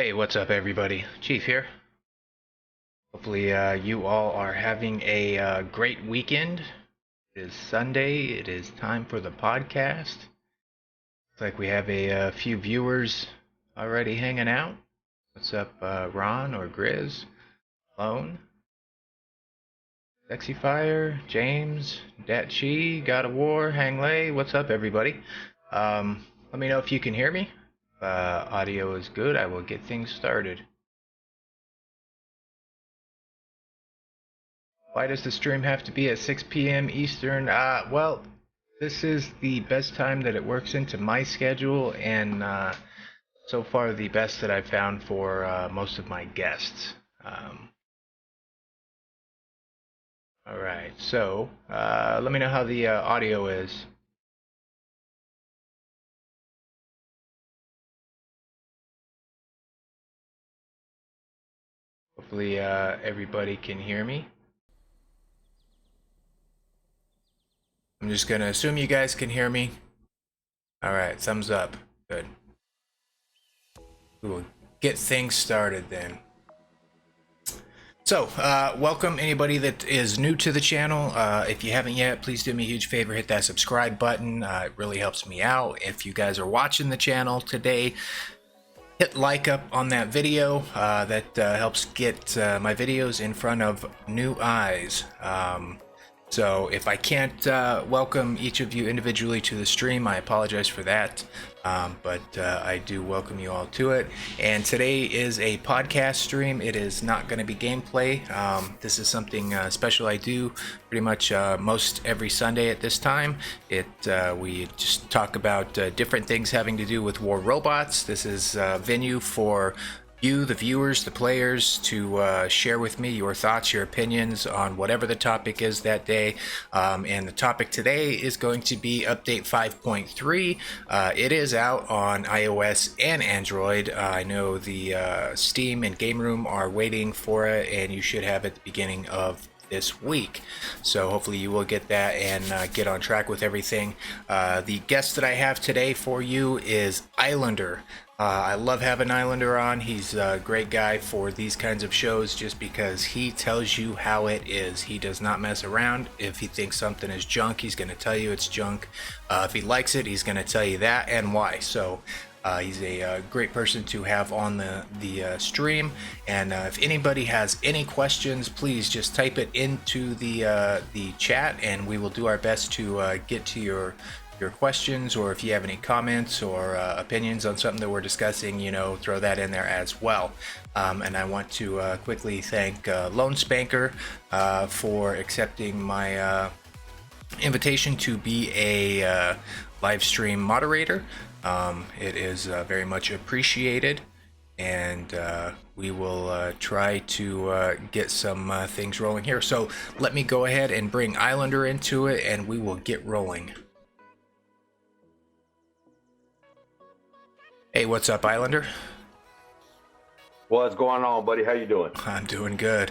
Hey, what's up, everybody? Chief here. Hopefully, you all are having a great weekend. It is Sunday. It is time for the podcast. Looks like we have a few viewers already hanging out. What's up, Ron or Grizz? Lone? Sexy Fire? James? Dat Chi? God of War? Hang Lei? What's up, everybody? Let me know if you can hear me. Audio is good. I will get things started. Why does the stream have to be at 6 p.m. Eastern? Well, this is the best time that it works into my schedule, and so far the best that I've found for most of my guests. Alright, so let me know how the audio is. Hopefully everybody can hear me. I'm just going to assume you guys can hear me. Alright, thumbs up. Good. We will get things started then. So, welcome anybody that is new to the channel. If you haven't yet, please do me a huge favor, hit that subscribe button. It really helps me out. If you guys are watching the channel today, hit like up on that video. That helps get my videos in front of new eyes. So if I can't welcome each of you individually to the stream, I apologize for that, but I do welcome you all to it. And today is a podcast stream. It is not going to be gameplay. This is something special I do pretty much most every Sunday at this time. We just talk about different things having to do with war robots. This is a venue for you, the viewers, the players, to share with me your thoughts, your opinions on whatever the topic is that day. And the topic today is going to be update 5.3. It is out on iOS and Android. I know the Steam and Game Room are waiting for it, and you should have it at the beginning of this week. So hopefully you will get that and get on track with everything. The guest that I have today for you is Islander. I love having Islander on. He's a great guy for these kinds of shows just because he tells you how it is. He does not mess around. If he thinks something is junk, he's going to tell you it's junk. If he likes it, he's going to tell you that and why. So he's a great person to have on the stream. And if anybody has any questions, please just type it into the chat, and we will do our best to get to your questions, or if you have any comments or opinions on something that we're discussing, throw that in there as well. And I want to quickly thank Lone Spanker for accepting my invitation to be a live stream moderator. It is very much appreciated, and we will try to get some things rolling here. So let me go ahead and bring Islander into it, and we will get rolling. Hey, what's up, Islander? What's going on, buddy? How you doing? I'm doing good.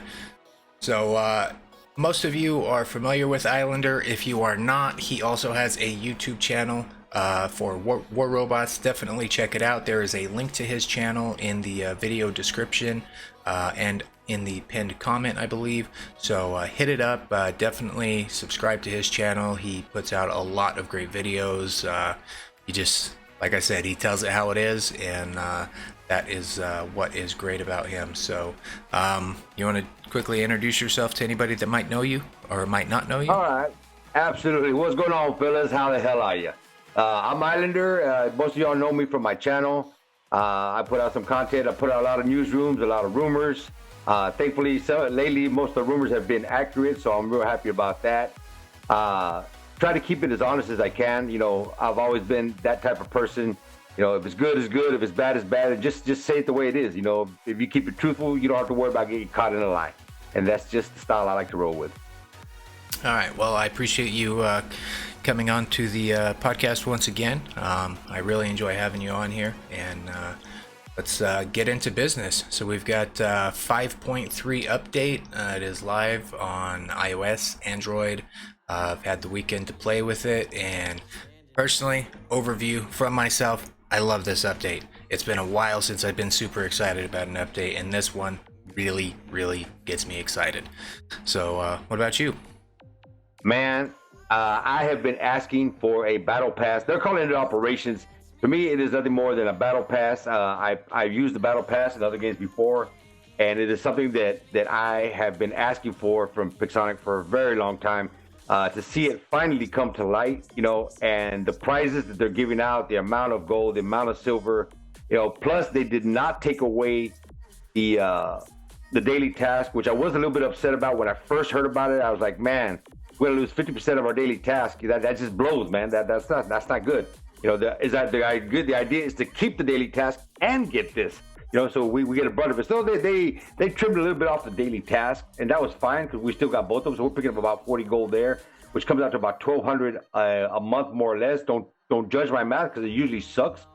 So, most of you are familiar with Islander. If you are not, he also has a YouTube channel for war robots. Definitely check it out. There is a link to his channel in the video description and in the pinned comment, I believe. So hit it up. Definitely subscribe to his channel. He puts out a lot of great videos. Like I said, he tells it how it is, and that is what is great about him. So you want to quickly introduce yourself to anybody that might know you or might not know you? All right. Absolutely. What's going on, fellas? How the hell are you? I'm Islander. Most of y'all know me from my channel. I put out some content. I put out a lot of newsrooms, a lot of rumors. Thankfully, lately, most of the rumors have been accurate, so I'm real happy about that. Try to keep it as honest as I can. I've always been that type of person. If it's good, it's good. If it's bad, it's bad. And just say it the way it is. If you keep it truthful, you don't have to worry about getting caught in a lie. And that's just the style I like to roll with. All right. Well, I appreciate you coming on to the podcast once again. I really enjoy having you on here. And let's get into business. So we've got 5.3 update. It is live on iOS, Android. I've had the weekend to play with it, and personally, overview from myself, I love this update. It's been a while since I've been super excited about an update, and this one really, really gets me excited. So, what about you? Man, I have been asking for a battle pass. They're calling it operations. To me, it is nothing more than a battle pass. I've used the battle pass in other games before, and it is something that I have been asking for from Pixonic for a very long time. To see it finally come to light, and the prizes that they're giving out, the amount of gold, the amount of silver, plus they did not take away the daily task, which I was a little bit upset about when I first heard about it. I was like, man, we're gonna lose 50% of our daily task. That just blows, man. That's not good. The idea is to keep the daily task and get this. So we get a brunt of it. So they trimmed a little bit off the daily task, and that was fine because we still got both of them. So we're picking up about 40 gold there, which comes out to about 1,200 a month, more or less. Don't judge my math because it usually sucks.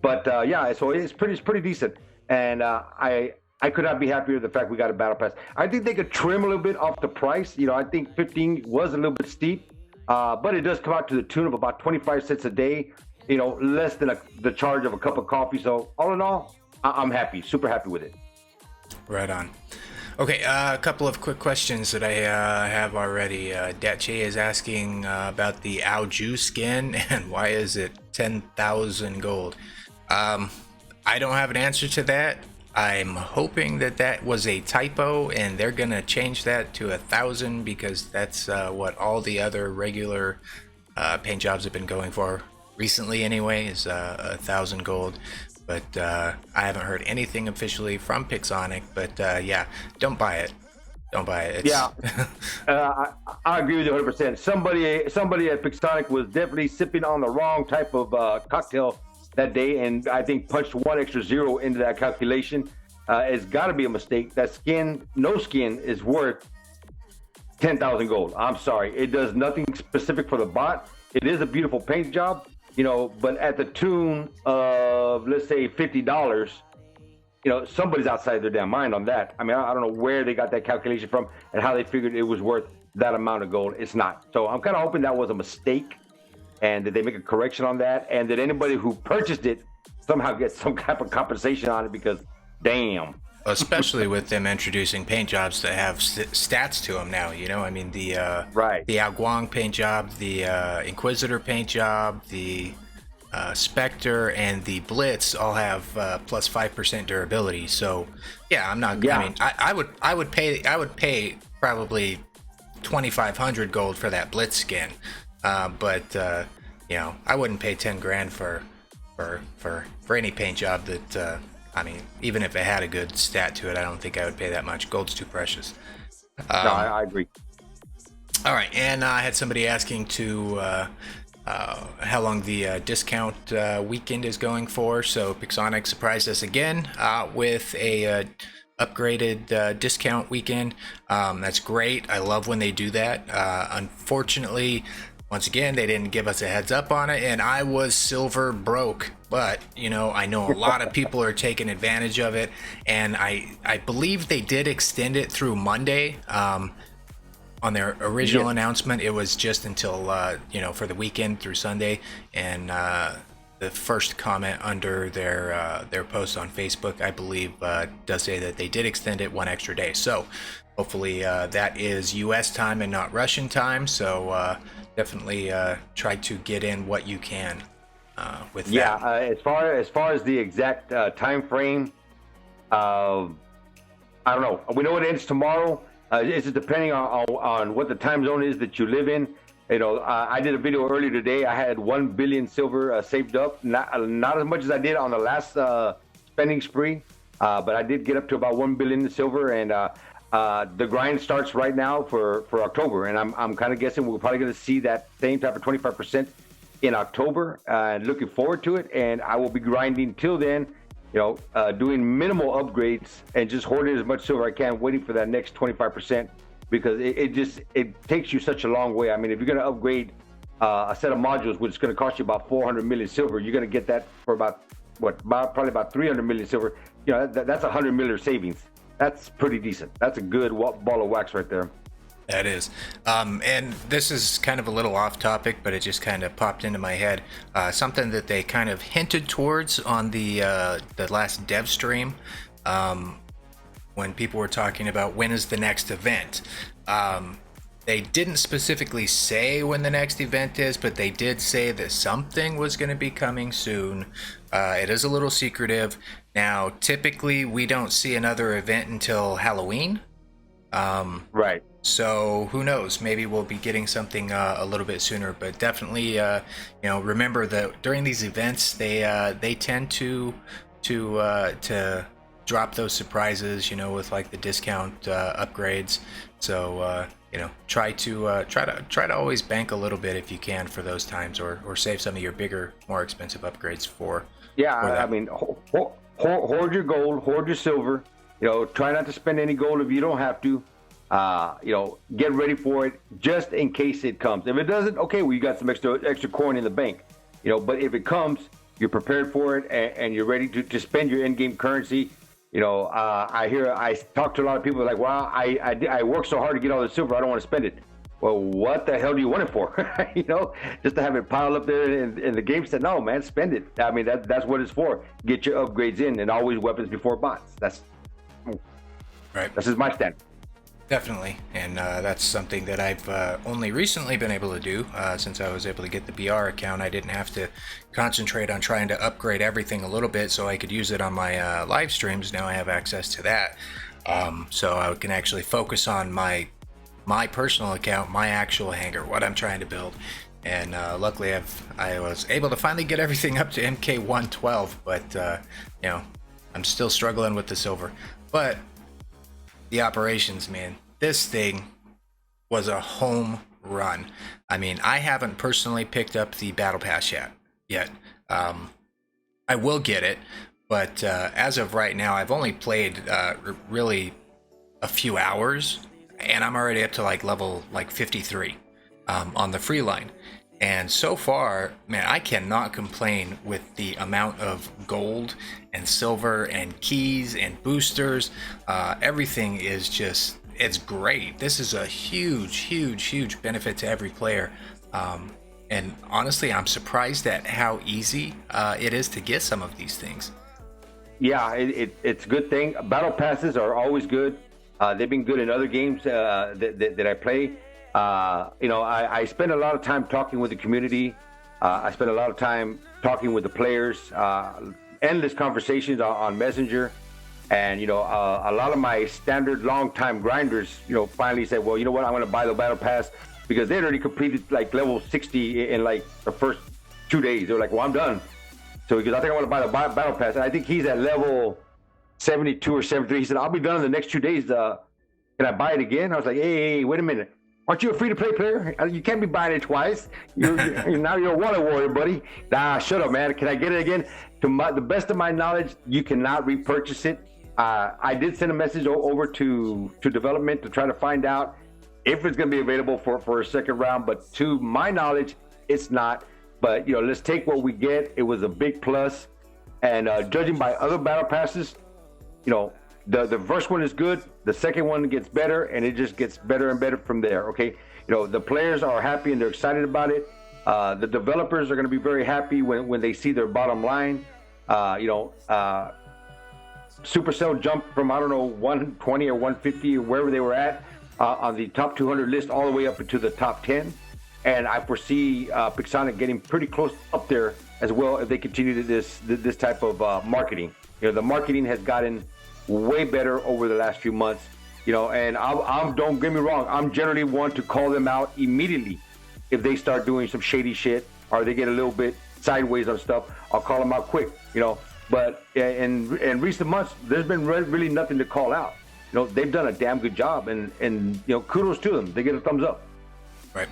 But yeah, so it's pretty decent, and I could not be happier with the fact we got a battle pass. I think they could trim a little bit off the price. I think 15 was a little bit steep, but it does come out to the tune of about 25 cents a day. Less than the charge of a cup of coffee. So all in all, I'm happy, super happy with it. Right on. Okay, a couple of quick questions that I have already. Datche is asking about the Aoju skin and why is it 10,000 gold? I don't have an answer to that. I'm hoping that was a typo and they're gonna change that to 1,000 because that's what all the other regular paint jobs have been going for recently anyway, is 1,000 gold. But I haven't heard anything officially from Pixonic. But yeah, don't buy it. Don't buy it. Yeah, I agree with you 100%. Somebody at Pixonic was definitely sipping on the wrong type of cocktail that day, and I think punched one extra zero into that calculation. It's got to be a mistake. That skin, no skin, is worth 10,000 gold. I'm sorry, it does nothing specific for the bot. It is a beautiful paint job. But at the tune of, let's say, $50, somebody's outside their damn mind on that. I mean, I don't know where they got that calculation from and how they figured it was worth that amount of gold. It's not. So I'm kind of hoping that was a mistake and that they make a correction on that and that anybody who purchased it somehow gets some type of compensation on it because, damn. Especially with them introducing paint jobs that have stats to them now, I mean, the right. The Aoguang paint job, the Inquisitor paint job, the Spectre, and the Blitz all have plus 5% durability. So yeah, I'm not. Yeah. I mean, I would pay probably 2,500 gold for that Blitz skin, but I wouldn't pay 10 grand for any paint job that. I mean, even if it had a good stat to it, I don't think I would pay that much. Gold's too precious. No, I agree. All right, and I had somebody asking how long the discount weekend is going for. So Pixonic surprised us again with a upgraded discount weekend. That's great. I love when they do that. Unfortunately, once again, they didn't give us a heads up on it, and I was silver broke. But, I know a lot of people are taking advantage of it, and I believe they did extend it through Monday. On their original announcement, it was just until, for the weekend through Sunday, and the first comment under their post on Facebook, I believe, does say that they did extend it one extra day. So hopefully that is U.S. time and not Russian time, so definitely try to get in what you can. With that. Yeah, as far as the exact time frame, I don't know. We know it ends tomorrow. It's just depending on what the time zone is that you live in. I did a video earlier today. I had 1 billion silver saved up. Not as much as I did on the last spending spree, but I did get up to about 1 billion silver. And the grind starts right now for October. And I'm kind of guessing we're probably going to see that same type of 25%. In October, and looking forward to it. And I will be grinding till then, doing minimal upgrades and just hoarding as much silver I can, waiting for that next 25% because it takes you such a long way. I mean, if you're going to upgrade a set of modules, which is going to cost you about 400 million silver, you're going to get that for probably about 300 million silver. That's 100 million savings. That's pretty decent. That's a good ball of wax right there. That is. And this is kind of a little off topic, but it just kind of popped into my head. Something that they kind of hinted towards on the last dev stream, when people were talking about when is the next event. They didn't specifically say when the next event is, but they did say that something was going to be coming soon. It is a little secretive. Now, typically, we don't see another event until Halloween. Right. So who knows? Maybe we'll be getting something a little bit sooner. But definitely, remember that during these events, they tend to drop those surprises. With like the discount upgrades. So try to always bank a little bit if you can for those times, or save some of your bigger, more expensive upgrades for. Yeah, for I mean, hoard your gold, hoard your silver. Try not to spend any gold if you don't have to. Get ready for it just in case it comes. If it doesn't, okay, well, you got some extra coin in the bank. But if it comes, you're prepared for it and you're ready to spend your in-game currency. I talk to a lot of people like, well, I worked so hard to get all the silver, I don't want to spend it. Well, what the hell do you want it for? Just to have it piled up there, and the game said, no, man, spend it. I mean, that's what it's for. Get your upgrades in, and always weapons before bots. That's right. This is my stand. Definitely, and that's something that I've only recently been able to do. Since I was able to get the BR account, I didn't have to concentrate on trying to upgrade everything a little bit so I could use it on my live streams. Now I have access to that, so I can actually focus on my personal account, my actual hangar, what I'm trying to build. And luckily I was able to finally get everything up to MK112, but I'm still struggling with the silver. But the operations, man, this thing was a home run. I mean, I haven't personally picked up the battle pass yet. I will get it, but as of right now, I've only played really a few hours, and I'm already up to like level 53 on the free line. And so far, man, I cannot complain with the amount of gold and silver and keys and boosters. Everything is just, it's great. This is a huge benefit to every player. And honestly, I'm surprised at how easy it is to get some of these things. Yeah, it's a good thing. Battle passes are always good. They've been good in other games that I play. I spend a lot of time talking with the community. I spend a lot of time talking with the players, endless conversations on Messenger. And, a lot of my standard long-time grinders, finally said, well, you know what, I'm going to buy the battle pass, because they already completed like level 60 in like the first 2 days. They were like, well, I'm done. So because I think I want to buy the battle pass. And I think he's at level 72 or 73. He said, I'll be done in the next 2 days. Can I buy it again? I was like, hey, wait a minute. Aren't you a free-to-play player? You can't be buying it twice. Now you're a water warrior, buddy. Nah, shut up, man. Can I get it again? To the best of my knowledge, you cannot repurchase it. I did send a message over to development to try to find out if it's going to be available for a second round. But to my knowledge, it's not. But, let's take what we get. It was a big plus. And judging by other battle passes, the first one is good. The second one gets better, and it just gets better and better from there. Okay, the players are happy and they're excited about it. The developers are going to be very happy when they see their bottom line. Supercell jumped from 120 or 150 or wherever they were at on the top 200 list all the way up into the top 10, and I foresee Pixonic getting pretty close up there as well if they continue this type of marketing. The marketing has gotten way better over the last few months, and I'm don't get me wrong, I'm generally one to call them out immediately if they start doing some shady shit or they get a little bit sideways on stuff. I'll call them out quick, but in recent months there's been really nothing to call out. They've done a damn good job, and kudos to them. They get a thumbs up. Right.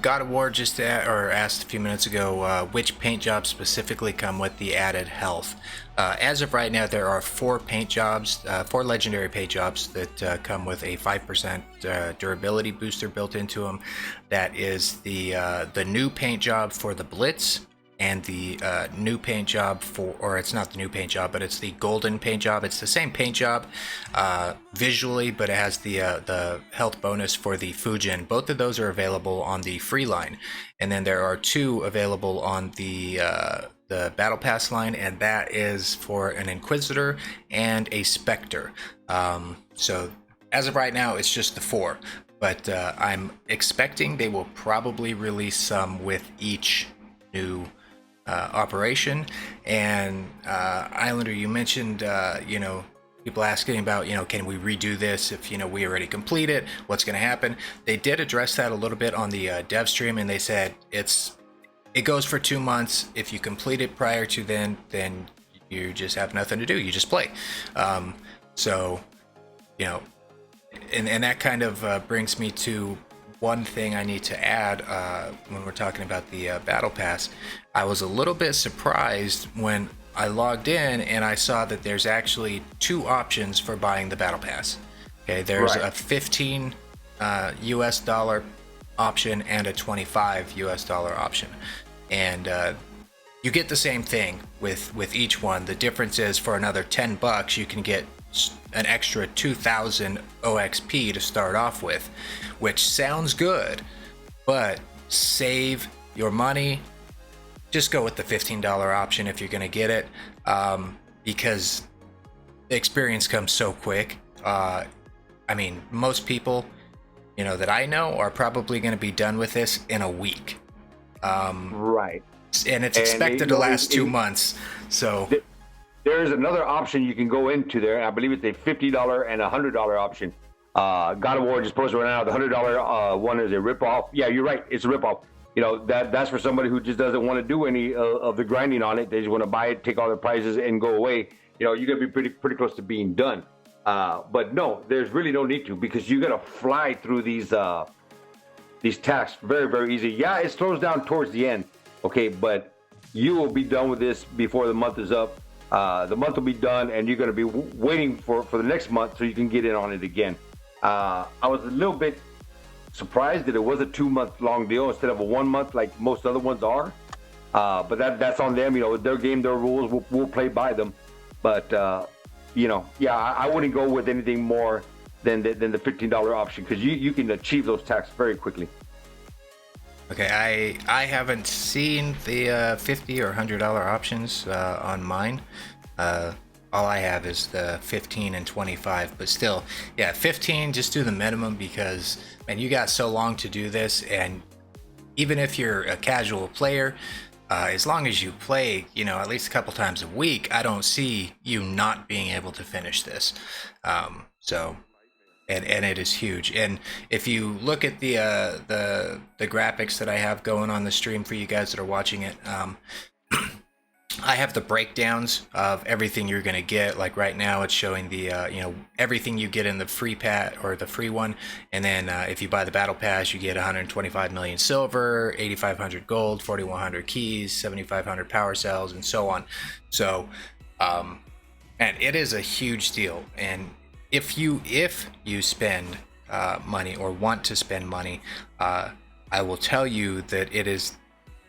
God of War just asked a few minutes ago which paint jobs specifically come with the added health. As of right now, there are 4 paint jobs, 4 legendary paint jobs that come with a 5% durability booster built into them. That is the new paint job for the Blitz and the new paint job or it's not the new paint job, but it's the golden paint job. It's the same paint job visually, but it has the health bonus for the Fujin. Both of those are available on the free line, and then there are 2 available on the Battle Pass line, and that is for an Inquisitor and a Spectre. So as of right now, it's just the 4, but I'm expecting they will probably release some with each new operation. And Islander, you mentioned people asking about, can we redo this if we already complete it, what's going to happen. They did address that a little bit on the dev stream, and they said it goes for 2 months. If you complete it prior to then you just have nothing to do, you just play. So and that kind of brings me to one thing I need to add when we're talking about the Battle Pass. I was a little bit surprised when I logged in and I saw that there's actually 2 options for buying the Battle Pass. Okay, there's a $15 US option and a $25 US option, and you get the same thing with each one. The difference is for another $10 you can get an extra 2,000 OXP to start off with, which sounds good, but save your money. Just go with the $15 option if you're going to get it, because the experience comes so quick. I mean, most people that I know are probably going to be done with this in a week. Right. And it's expected to last 2 months. So there's another option you can go into there. I believe it's a $50 and a $100 option. God of War just posted right now. The $100 one is a ripoff. Yeah, you're right. It's a ripoff. That's for somebody who just doesn't want to do any of the grinding on it. They just want to buy it, take all their prizes, and go away. You're gonna be pretty close to being done. But no, there's really no need to, because you gotta fly through these tasks very, very easy. Yeah, it slows down towards the end. Okay, but you will be done with this before the month is up. The month will be done, and you're going to be waiting for the next month so you can get in on it again. I was a little bit surprised that it was a 2-month long deal instead of a 1 month like most other ones are. But that's on them. Their game, their rules. We'll play by them. But yeah, I wouldn't go with anything more than the $15 option, because you can achieve those tasks very quickly. Okay, I haven't seen the $50 or $100 options on mine. All I have is the 15 and 25, but still, yeah, 15, just do the minimum, because, man, you got so long to do this, and even if you're a casual player, as long as you play, at least a couple times a week, I don't see you not being able to finish this. And it is huge. And if you look at the graphics that I have going on the stream for you guys that are watching it, I have the breakdowns of everything you're going to get. Like right now, it's showing the everything you get in the free or the free one, and then if you buy the Battle Pass, you get 125 million silver, 8,500 gold, 4,100 keys, 7,500 power cells, and so on. So, and it is a huge deal. And if you spend money or want to spend money, I will tell you that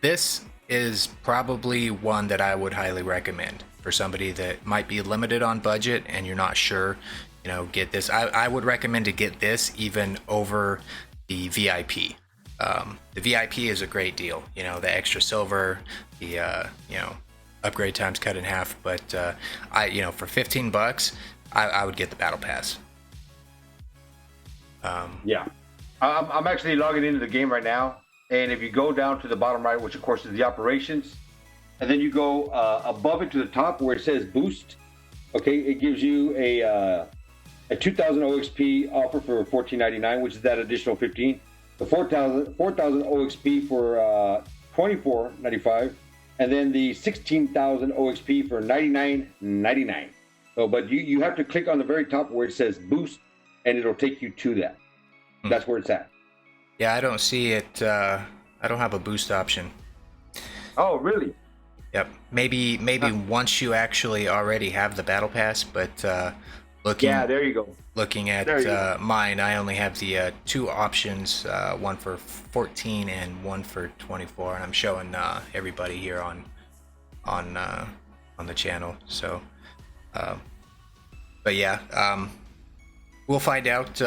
this is probably one that I would highly recommend for somebody that might be limited on budget and you're not sure, get this. I would recommend to get this even over the VIP. The VIP is a great deal, the extra silver, the upgrade times cut in half, but for $15, I would get the Battle Pass. Yeah, I'm actually logging into the game right now, and if you go down to the bottom right, which of course is the operations, and then you go above it to the top where it says boost, okay, it gives you a 2,000 OXP offer for $14.99, which is that additional 15. The 4,000 OXP for $24.95, and then the 16,000 OXP for $99.99. So, but you have to click on the very top where it says boost, and it'll take you to that. That's where it's at. Yeah, I don't see it. I don't have a boost option. Oh, really? Yep. Maybe once you actually already have the Battle Pass, but Looking Yeah, there you go. looking at There you go. mine, I only have the two options, one for 14 and one for 24, and I'm showing everybody here on on the channel. So, but yeah, we'll find out.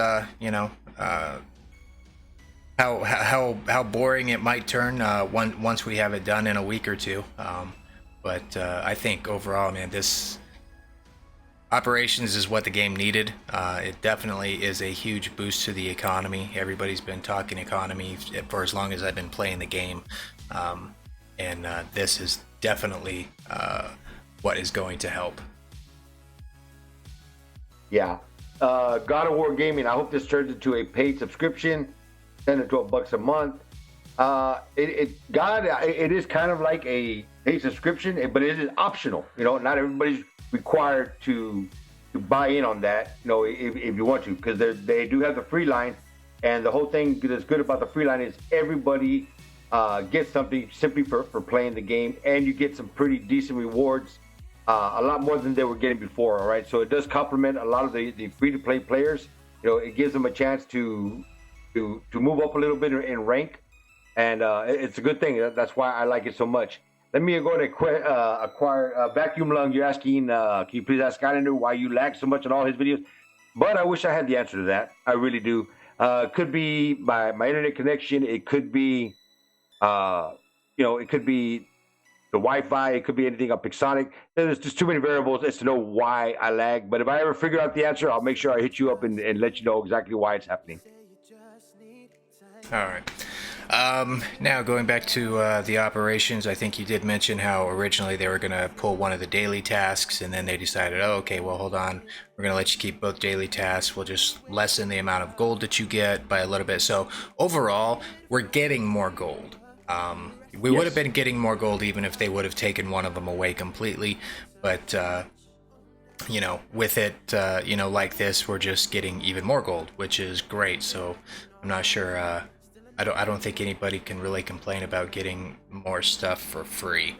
How boring it might turn once we have it done in a week or two. But I think overall, man, this operations is what the game needed. It definitely is a huge boost to the economy. Everybody's been talking economy for as long as I've been playing the game, and this is definitely what is going to help. Yeah. God of War Gaming, I hope this turns into a paid subscription, $10 to $12 a month. It is kind of like a paid subscription, but it is optional. Not everybody's required to buy in on that, if you want to, because they do have the free line, and the whole thing that's good about the free line is everybody gets something simply for playing the game, and you get some pretty decent rewards, a lot more than they were getting before. All right, so it does complement a lot of the free-to-play players. It gives them a chance to move up a little bit in rank, and it's a good thing. That's why I like it so much. Let me go and acquire Vacuum Lung. You're asking, can you please ask Islander why you lag so much on all his videos? But I wish I had the answer to that. I really do. Could be my internet connection. It could be, it could be the Wi-Fi. It could be anything on Pixonic. There's just too many variables as to know why I lag. But if I ever figure out the answer, I'll make sure I hit you up and let you know exactly why it's happening. All right. Now going back to the operations, I think you did mention how originally they were going to pull one of the daily tasks, and then they decided, oh, okay, well, hold on, we're going to let you keep both daily tasks. We'll just lessen the amount of gold that you get by a little bit. So overall, we're getting more gold. We would have been getting more gold even if they would have taken one of them away completely, but with it, like this, we're just getting even more gold, which is great. So I'm not sure. I don't think anybody can really complain about getting more stuff for free.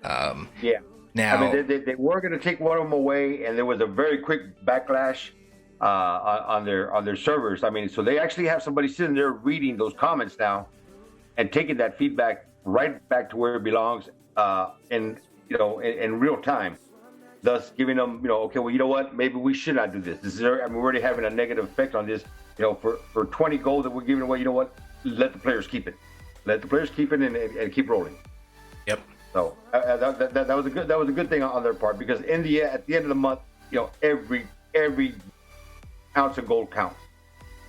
Yeah. Now, I mean, they were going to take one of them away, and there was a very quick backlash on their servers. I mean, so they actually have somebody sitting there reading those comments now, and taking that feedback right back to where it belongs, in real time. Thus, giving them, okay, well, you know what? Maybe we should not do this. We're already having a negative effect on this. For 20 gold that we're giving away, you know what? Let the players keep it. Let the players keep it and keep rolling. Yep. So that was a good thing on their part, because at the end of the month, every ounce of gold counts.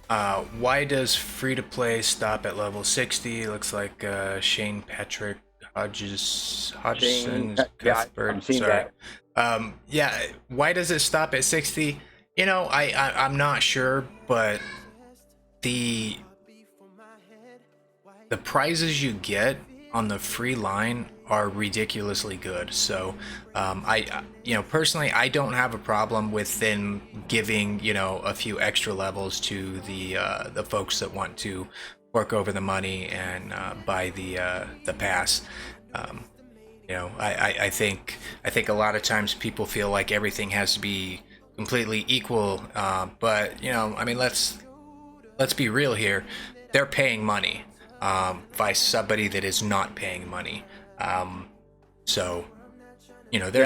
Why does free to play stop at level 60? Looks like Shane Patrick Hodgson. Yeah, I'm seeing that. Why does it stop at 60? I'm not sure, but the prizes you get on the free line are ridiculously good. So personally, I don't have a problem with them giving a few extra levels to the folks that want to fork over the money and buy the pass. I think a lot of times people feel like everything has to be completely equal, but let's be real here. They're paying money by somebody that is not paying money. There's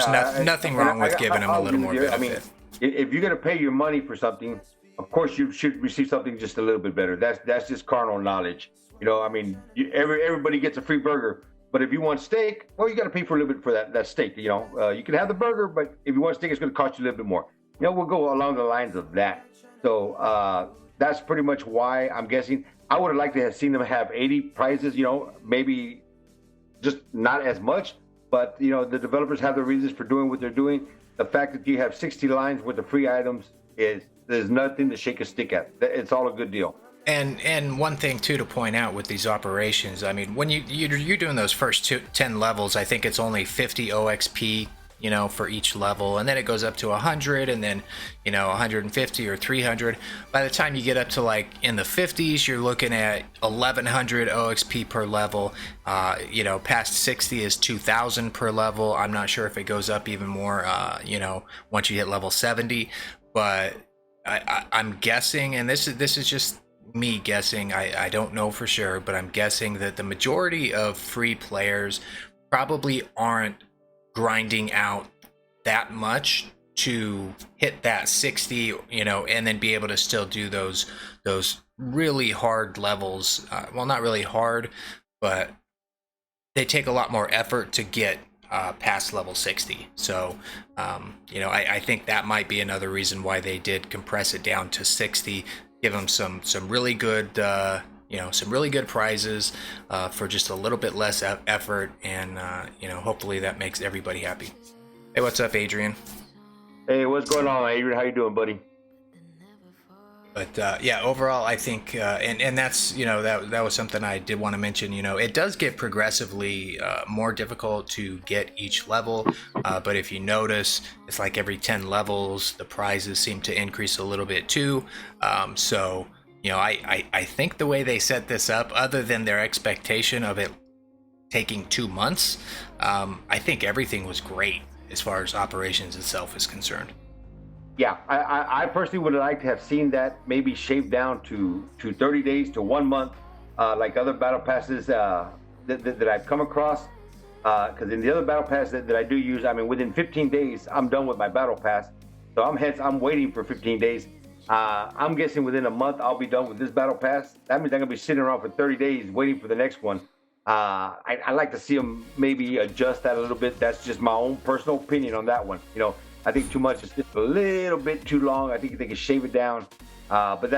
nothing wrong with giving them a little more benefit. I mean, if you're going to pay your money for something, of course you should receive something just a little bit better. That's just carnal knowledge. Everybody gets a free burger, but if you want steak, well, you got to pay for a little bit for that steak. You can have the burger, but if you want steak, it's going to cost you a little bit more. We'll go along the lines of that. So that's pretty much why I'm guessing. I would have liked to have seen them have 80 prizes, maybe just not as much, but the developers have their reasons for doing what they're doing. The fact that you have 60 lines worth of free items there's nothing to shake a stick at. It's all a good deal. And one thing too to point out with these operations, I mean, when you're doing those first 10 levels, I think it's only 50 OXP for each level, and then it goes up to 100, and then 150 or 300. By the time you get up to like in the 50s, you're looking at 1100 OXP per level. Past 60 is 2000 per level. I'm not sure if it goes up even more once you hit level 70, but I'm guessing, and this is just me guessing. I don't know for sure, but I'm guessing that the majority of free players probably aren't grinding out that much to hit that 60, you know, and then be able to still do those really hard levels. Well, not really hard, but they take a lot more effort to get past level 60. So, you know, I think that might be another reason why they did compress it down to 60, give them some really good, you know, some really good prizes for just a little bit less effort, and you know, hopefully that makes everybody happy. Hey, what's up, Adrian? Hey, what's going on, Adrian? How you doing, buddy? But yeah, overall, I think, and that's, you know, that was something I did want to mention. You know, it does get progressively more difficult to get each level, but if you notice, it's like every 10 levels, the prizes seem to increase a little bit too. So, you know, I think the way they set this up, other than their expectation of it taking 2 months, I think everything was great as far as operations itself is concerned. Yeah, I personally would have liked to have seen that maybe shaved down to 30 days to 1 month, like other battle passes that I've come across. Because in the other battle pass that I do use, I mean, within 15 days, I'm done with my battle pass. So I'm waiting for 15 days. I'm guessing within a month, I'll be done with this battle pass. That means I'm gonna be sitting around for 30 days waiting for the next one. I like to see them maybe adjust that a little bit. That's just my own personal opinion on that one. You know, I think 2 months is just a little bit too long. I think they can shave it down. But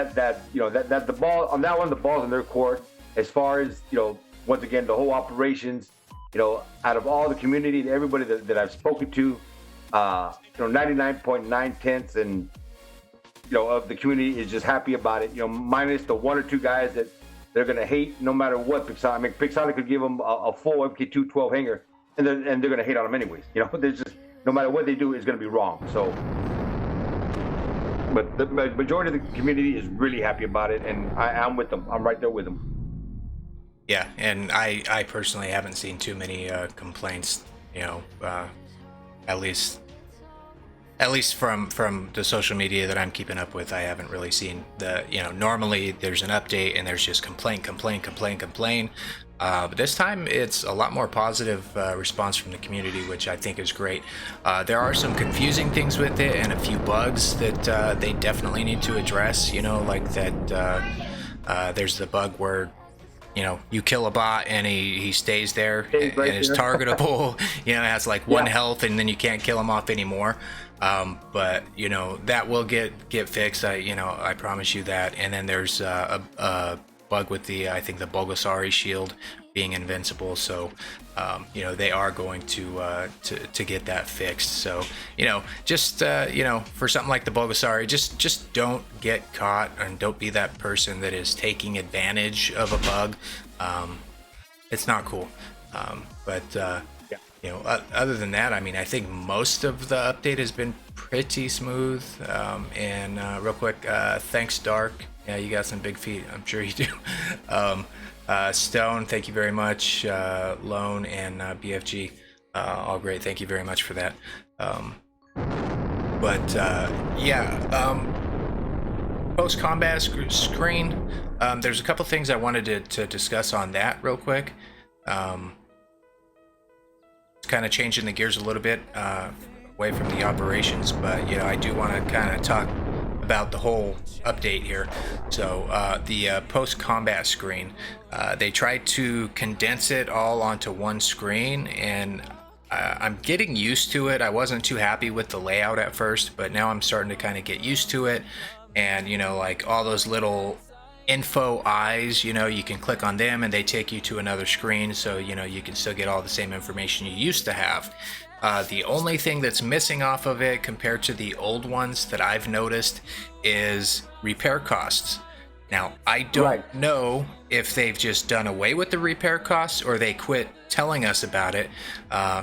you know, that the ball on that one, the ball's in their court. As far as, you know, once again, the whole operations, you know, out of all the community, everybody that I've spoken to, you know, 99.9 tenths and, you know, of the community is just happy about it. You know, minus the 1 or 2 guys that they're gonna hate no matter what Pixana. I mean, Pixana could give them a full MK2 12 hanger, and they're gonna hate on them anyways. You know, there's just, no matter what they do, it's going to be wrong. So, but the majority of the community is really happy about it, and I'm with them. I'm right there with them. Yeah, and I personally haven't seen too many complaints, you know, at least from the social media that I'm keeping up with. I haven't really seen the, you know, normally there's an update and there's just complaint. But this time it's a lot more positive response from the community, which I think is great. There are some confusing things with it and a few bugs that they definitely need to address, you know, like that there's the bug where, you know, you kill a bot and he stays there and is targetable. You know, it has like 1 health and then you can't kill him off anymore. But you know, that will get fixed. You know, I promise you that. And then there's a bug with the, I think, the Bulgasari shield being invincible. So you know, they are going to get that fixed. So, you know, just you know, for something like the Bulgasari, just don't get caught and don't be that person that is taking advantage of a bug. It's not cool. But you know, other than that, I mean, I think most of the update has been pretty smooth. And real quick, thanks, Dark. Yeah, you got some big feet. I'm sure you do. Stone, thank you very much. Lone and BFG, all great. Thank you very much for that. Yeah, post-combat screen. There's a couple things I wanted to discuss on that real quick. Kind of changing the gears a little bit away from the operations, but you know, I do want to kind of talk about the whole update here. So the post-combat screen, they tried to condense it all onto one screen, and I'm getting used to it. I wasn't too happy with the layout at first, but now I'm starting to kind of get used to it. And you know, like all those little info eyes, you know, you can click on them and they take you to another screen, so you know, you can still get all the same information you used to have. The only thing that's missing off of it compared to the old ones that I've noticed is repair costs. Now, I don't know if they've just done away with the repair costs or they quit telling us about it.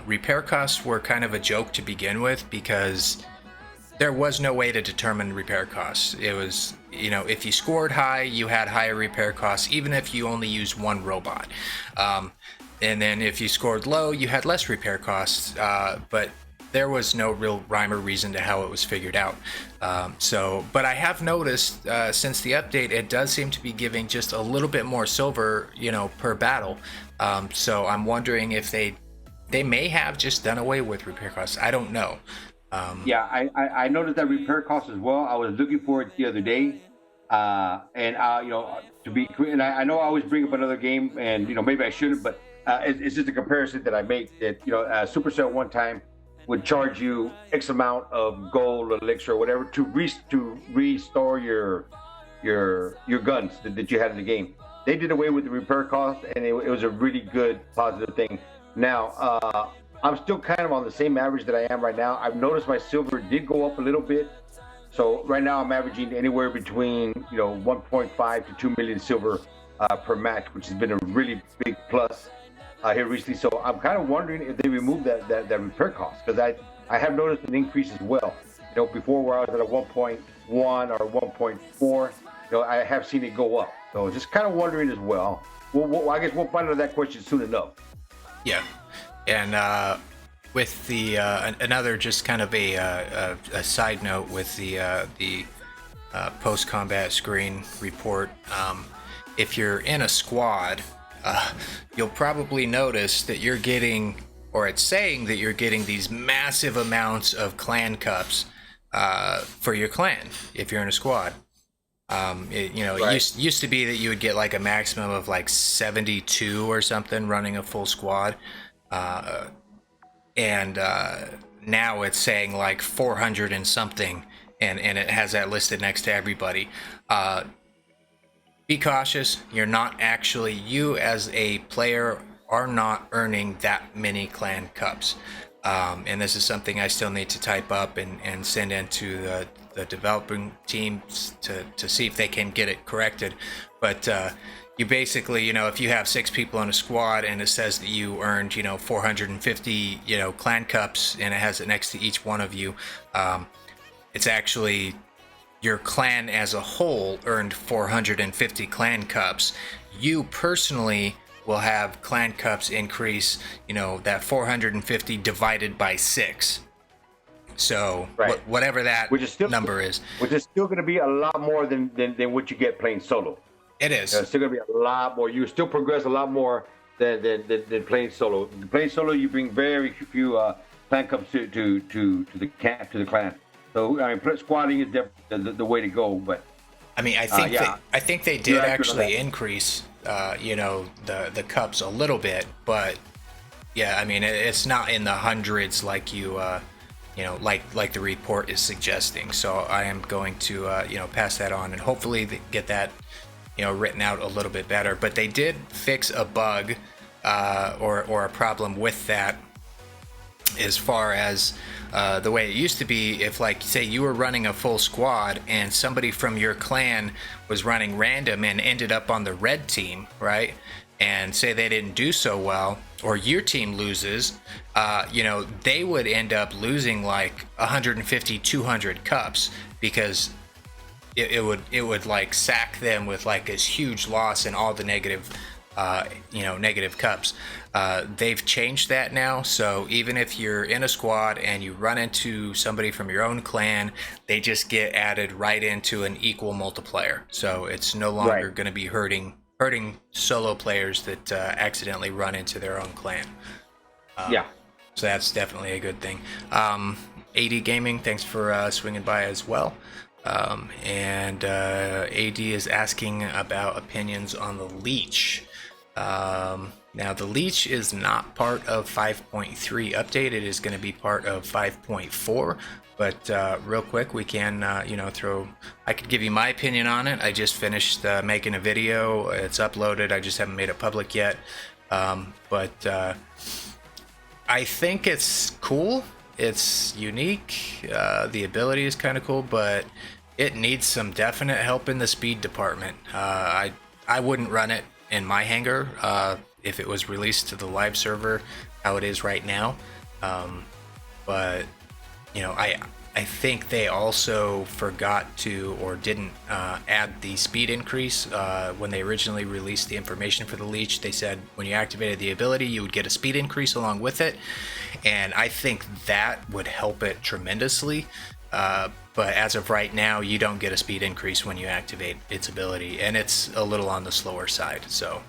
Repair costs were kind of a joke to begin with because there was no way to determine repair costs. It was, you know, if you scored high, you had higher repair costs, even if you only used one robot. And then if you scored low, you had less repair costs. But there was no real rhyme or reason to how it was figured out. But I have noticed since the update, it does seem to be giving just a little bit more silver, per battle. So I'm wondering if they may have just done away with repair costs. I don't know. Yeah, I noticed that repair cost as well. I was looking for it the other day, to be, and I know I always bring up another game, and maybe I shouldn't, but it's just a comparison that I make. That Supercell one time would charge you X amount of gold, elixir, or whatever to restore your guns that you had in the game. They did away with the repair cost, and it was a really good positive thing. Now, I'm still kind of on the same average that I am right now. I've noticed my silver did go up a little bit. So right now I'm averaging anywhere between 1.5 to 2 million silver per match, which has been a really big plus here recently. So I'm kind of wondering if they remove that repair cost, because I have noticed an increase as well. Before where I was at a 1.1 or 1.4, I have seen it go up. So just kind of wondering as well. Well, I guess we'll find out that question soon enough. Yeah. And with the another just kind of a side note with the post-combat screen report, if you're in a squad, you'll probably notice that you're getting, or it's saying that you're getting these massive amounts of clan cups for your clan if you're in a squad. It used to be that you would get like a maximum of like 72 or something running a full squad. And now it's saying like 400 and something, and it has that listed next to everybody. Be cautious. You as a player are not earning that many clan cups. And this is something I still need to type up and send into the developing teams to see if they can get it corrected. But you basically, if you have 6 people in a squad and it says that you earned, 450, clan cups, and it has it next to each one of you, it's actually your clan as a whole earned 450 clan cups. You personally will have clan cups increase, that 450 divided by 6. So whatever that number is. Which is still going to be a lot more than what you get playing solo. It is. It's still going to be a lot more. You still progress a lot more than playing solo. Playing solo, you bring very few clan cups to the clan. So I mean, squatting is the way to go. But I mean, I think they did actually increase the cups a little bit, but yeah, I mean it's not in the hundreds like like the report is suggesting. So I am going to pass that on and hopefully get that written out a little bit better. But they did fix a bug or a problem with that, as far as the way it used to be. If, like, say you were running a full squad and somebody from your clan was running random and ended up on the red team, right, and say they didn't do so well, or your team loses, they would end up losing like 150, 200 cups, because it would like sack them with like this huge loss and all the negative cups. They've changed that now, so even if you're in a squad and you run into somebody from your own clan, they just get added right into an equal multiplier. So it's no longer going to be hurting solo players that accidentally run into their own clan. So that's definitely a good thing. AD Gaming, thanks for swinging by as well. And AD is asking about opinions on the Leech. Now, the Leech is not part of 5.3 update. It is going to be part of 5.4. But real quick, we can, I could give you my opinion on it. I just finished making a video. It's uploaded. I just haven't made it public yet. But I think it's cool. It's unique. The ability is kind of cool, but it needs some definite help in the speed department. I wouldn't run it in my hangar if it was released to the live server how it is right now. But I I think they also forgot to or didn't add the speed increase when they originally released the information for the Leech. They said when you activated the ability, you would get a speed increase along with it, and I think that would help it tremendously. But as of right now, you don't get a speed increase when you activate its ability, and it's a little on the slower side. So,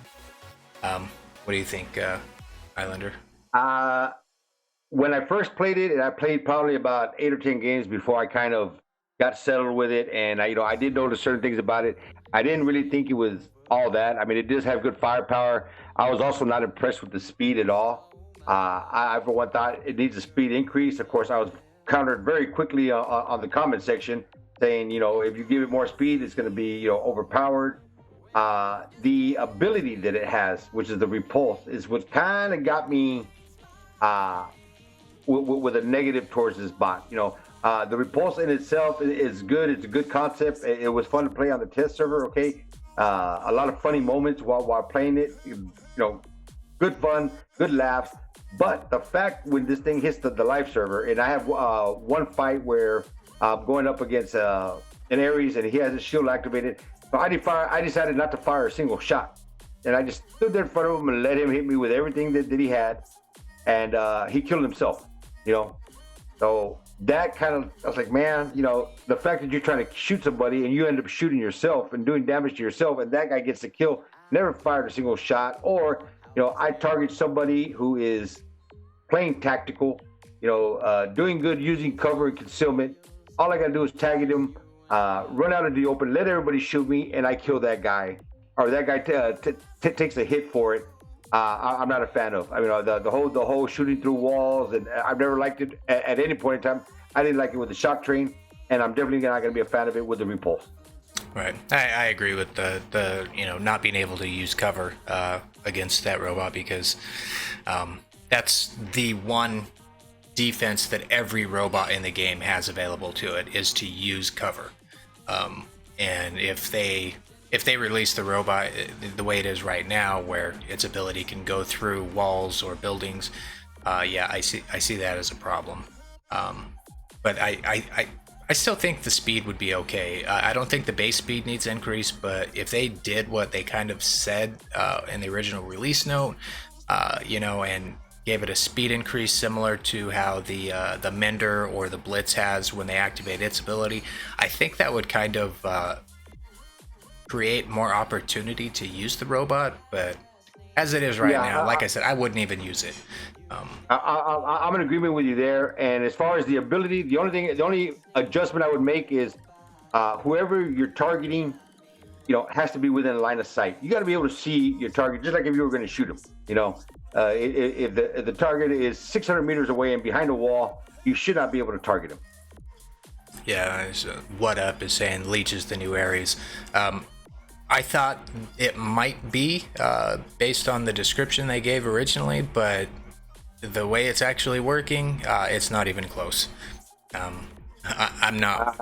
what do you think, Islander? When I first played it, and I played probably about 8 or 10 games before I kind of got settled with it, and I did notice certain things about it. I didn't really think it was all that. I mean, it does have good firepower. I was also not impressed with the speed at all. I for one thought it needs a speed increase. Of course, I was countered very quickly on the comment section saying, if you give it more speed, it's going to be, overpowered. The ability that it has, which is the repulse, is what kind of got me with a negative towards this bot. The repulse in itself is good. It's a good concept. It was fun to play on the test server. Okay, a lot of funny moments while playing it. Good fun, good laughs. But the fact when this thing hits the live server, and I have one fight where I'm going up against an Aries, and he has his shield activated. So I decided not to fire a single shot, and I just stood there in front of him and let him hit me with everything that he had, and he killed himself. So that kind of, I was like, man, the fact that you're trying to shoot somebody and you end up shooting yourself and doing damage to yourself, and that guy gets the kill, never fired a single shot. Or I target somebody who is playing tactical, doing good using cover and concealment. All I gotta do is tag him, run out into the open, let everybody shoot me, and I kill that guy, or that guy takes a hit for it. I'm not a fan of. I mean, the whole shooting through walls, and I've never liked it at any point in time. I didn't like it with the shock train, and I'm definitely not going to be a fan of it with the repulse. Right, I agree with the not being able to use cover against that robot, because that's the one defense that every robot in the game has available to it, is to use cover. And if they release the robot the way it is right now, where its ability can go through walls or buildings, I see that as a problem. But I still think the speed would be okay. I don't think the base speed needs increase, but if they did what they kind of said in the original release note, and gave it a speed increase similar to how the Mender or the Blitz has when they activate its ability, I think that would kind of create more opportunity to use the robot. But as it is right now, like I said, I wouldn't even use it. I'm in agreement with you there. And as far as the ability, the only adjustment I would make is whoever you're targeting, has to be within a line of sight. You got to be able to see your target, just like if you were going to shoot him. If the target is 600 meters away and behind a wall, you should not be able to target him. Yeah, What Up is saying Leech is the new Aries. I thought it might be based on the description they gave originally, but the way it's actually working, it's not even close. I'm not.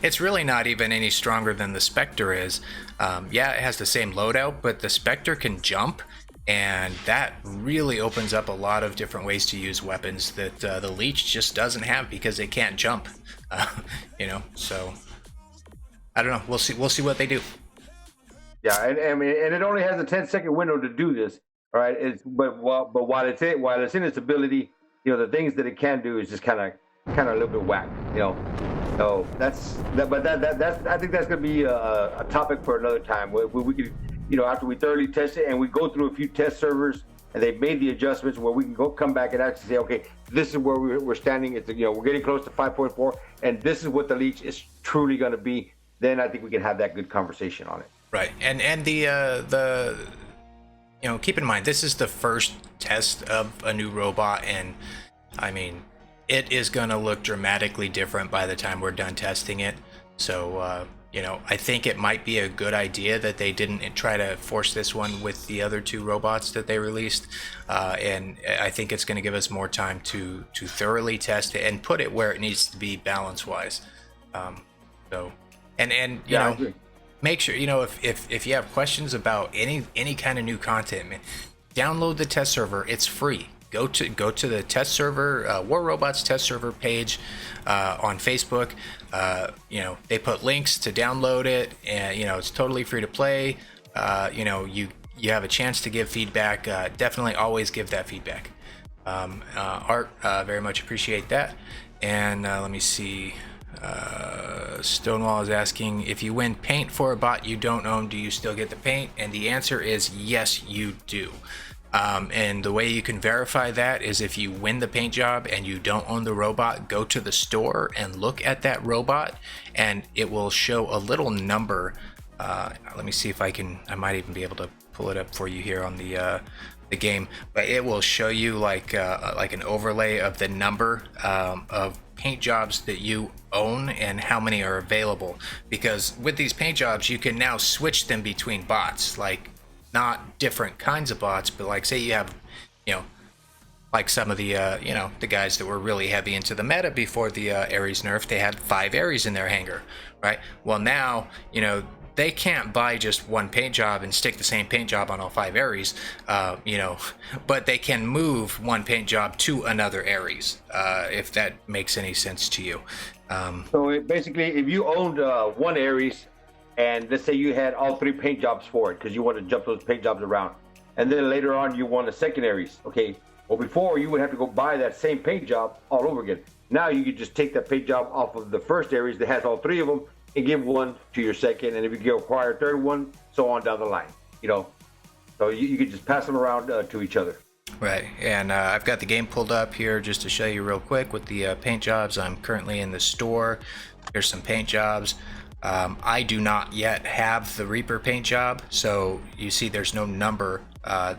It's really not even any stronger than the Spectre is. It has the same loadout, but the Spectre can jump, and that really opens up a lot of different ways to use weapons that the Leech just doesn't have, because they can't jump. So I don't know. We'll see what they do. Yeah, and it only has a 10-second window to do this. All right, but while it's in its ability, the things that it can do is just kind of a little bit whack. So that's I think that's going to be a topic for another time, where we could, after we thoroughly test it and we go through a few test servers and they've made the adjustments, where we can come back and actually say, okay, this is where we're standing. It's we're getting close to 5.4, and this is what the Leech is truly going to be. Then I think we can have that good conversation on it. Right, and the keep in mind, this is the first test of a new robot, and I mean, it is going to look dramatically different by the time we're done testing it. So I think it might be a good idea that they didn't try to force this one with the other two robots that they released, and I think it's going to give us more time to thoroughly test it and put it where it needs to be balance wise. Make sure, if you have questions about any kind of new content, man, download the test server. It's free. go to the test server, War Robots test server page on Facebook. You know, they put links to download it, and you know, it's totally free to play. You know, you have a chance to give feedback. Definitely always give that feedback. Art, very much appreciate that. And let me see. Stonewall is asking, if you win paint for a bot you don't own, do you still get the paint? And the answer is yes, you do. And the way you can verify that is if you win the paint job and you don't own the robot, go to the store and look at that robot, and it will show a little number. Let me see if I might even be able to pull it up for you here on the game, but it will show you like an overlay of the number of paint jobs that you own and how many are available. Because with these paint jobs, you can now switch them between bots, like not different kinds of bots, but like say you have, you know, like some of the you know, the guys that were really heavy into the meta before the Aries nerf, they had 5 Aries in their hangar, right? Well, now, you know, they can't buy just one paint job and stick the same paint job on all 5 Aries, you know, but they can move one paint job to another Aries, if that makes any sense to you. So basically, if you owned one Aries, and let's say you had all 3 paint jobs for it because you want to jump those paint jobs around, and then later on you want a second Aries, okay? Well, before you would have to go buy that same paint job all over again. Now you could just take that paint job off of the first Aries that has all 3 of them, and give one to your second, and if you can acquire a third one, so on down the line, you know. So you can just pass them around to each other. Right, and I've got the game pulled up here just to show you real quick with the paint jobs. I'm currently in the store. Here's some paint jobs. I do not yet have the Reaper paint job, so you see there's no number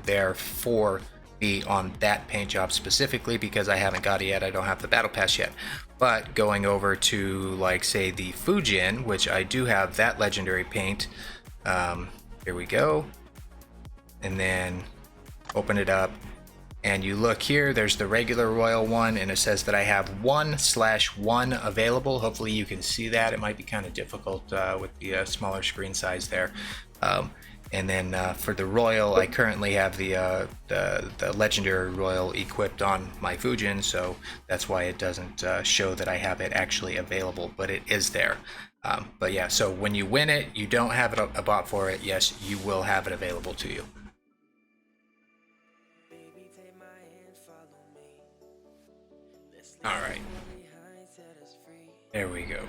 there for me on that paint job specifically because I haven't got it yet. I don't have the battle pass yet. But going over to, like, say the Fujin, which I do have that legendary paint, here we go, and then open it up, and you look here, there's the regular royal one, and it says that I have 1/1 available. Hopefully you can see that. It might be kind of difficult with the smaller screen size there. And then for the royal, I currently have the legendary royal equipped on my Fujin, so that's why it doesn't show that I have it actually available, but it is there. But yeah, so when you win it, you don't have a bot for it. Yes, you will have it available to you. All right, there we go.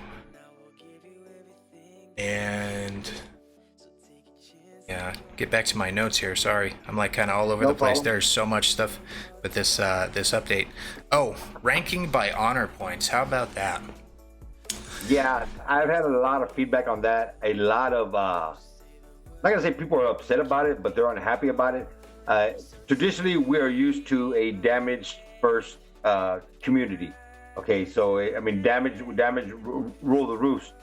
And yeah, get back to my notes here. Sorry, I'm like kind of all over the place. There's so much stuff with this this update. Oh, ranking by honor points. How about that? Yeah, I've had a lot of feedback on that. A lot of, not gonna say people are upset about it, but they're unhappy about it. Traditionally, we are used to a damage first community. Okay, so I mean, damage rule the roost.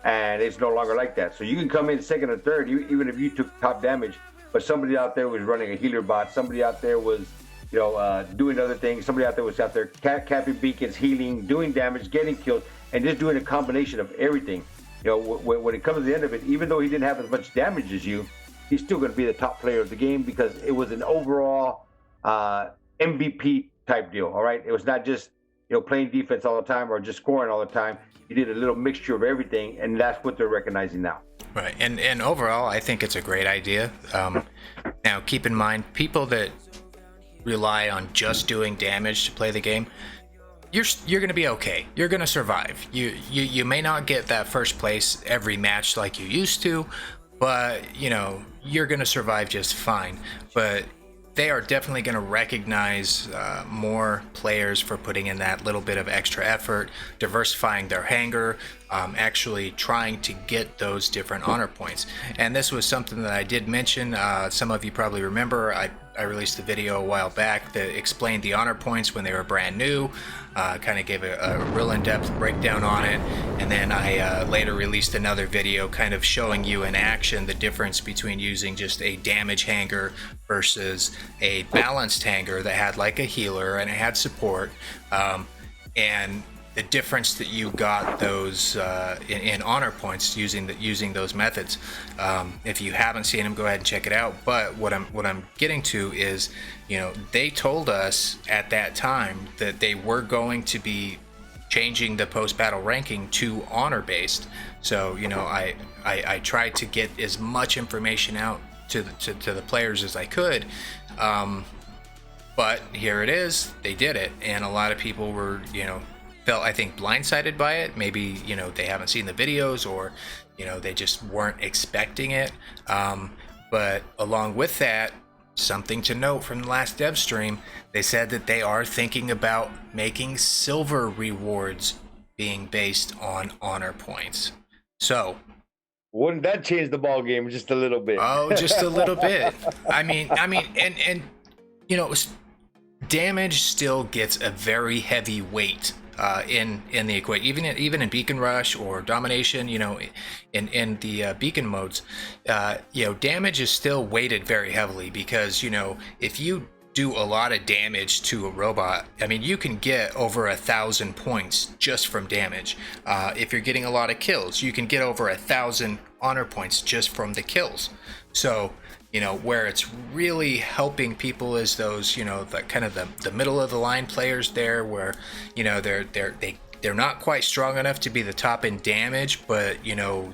And it's no longer like that. So you can come in second or third, even if you took top damage, but somebody out there was running a healer bot, somebody out there was, you know, doing other things, somebody out there was out there capping beacons, healing, doing damage, getting killed, and just doing a combination of everything. You know, when it comes to the end of it, even though he didn't have as much damage as you, he's still going to be the top player of the game because it was an overall MVP type deal. All right, it was not just, you know, playing defense all the time or just scoring all the time. You did a little mixture of everything, and that's what they're recognizing now. Right, and overall, I think it's a great idea. Now, keep in mind, people that rely on just doing damage to play the game, you're going to be okay. You're going to survive. You may not get that first place every match like you used to, but you know you're going to survive just fine. But they are definitely going to recognize more players for putting in that little bit of extra effort, diversifying their hangar, actually trying to get those different honor points. And this was something that I did mention. Some of you probably remember I released a video a while back that explained the honor points when they were brand new, kind of gave a real in-depth breakdown on it, and then I later released another video kind of showing you in action the difference between using just a damage hangar versus a balanced hangar that had like a healer and it had support, and the difference that you got those in honor points using those methods. If you haven't seen them, go ahead and check it out. But what I'm getting to is, they told us at that time that they were going to be changing the post-battle ranking to honor based. So I tried to get as much information out to the players as I could. But here it is, they did it, and a lot of people were felt, I think, blindsided by it. Maybe they haven't seen the videos, or they just weren't expecting it. But along with that, something to note from the last dev stream, they said that they are thinking about making silver rewards being based on honor points. So wouldn't that change the ball game just a little bit? Oh, just a little bit. I mean, and damage still gets a very heavy weight in the equation, even in Beacon Rush or Domination. In the Beacon modes, damage is still weighted very heavily, because if you do a lot of damage to a robot, I mean, you can get over 1,000 points just from damage. If you're getting a lot of kills, you can get over 1,000 honor points just from the kills. So where it's really helping people is those, the kind of the middle of the line players there, where they're not quite strong enough to be the top in damage, but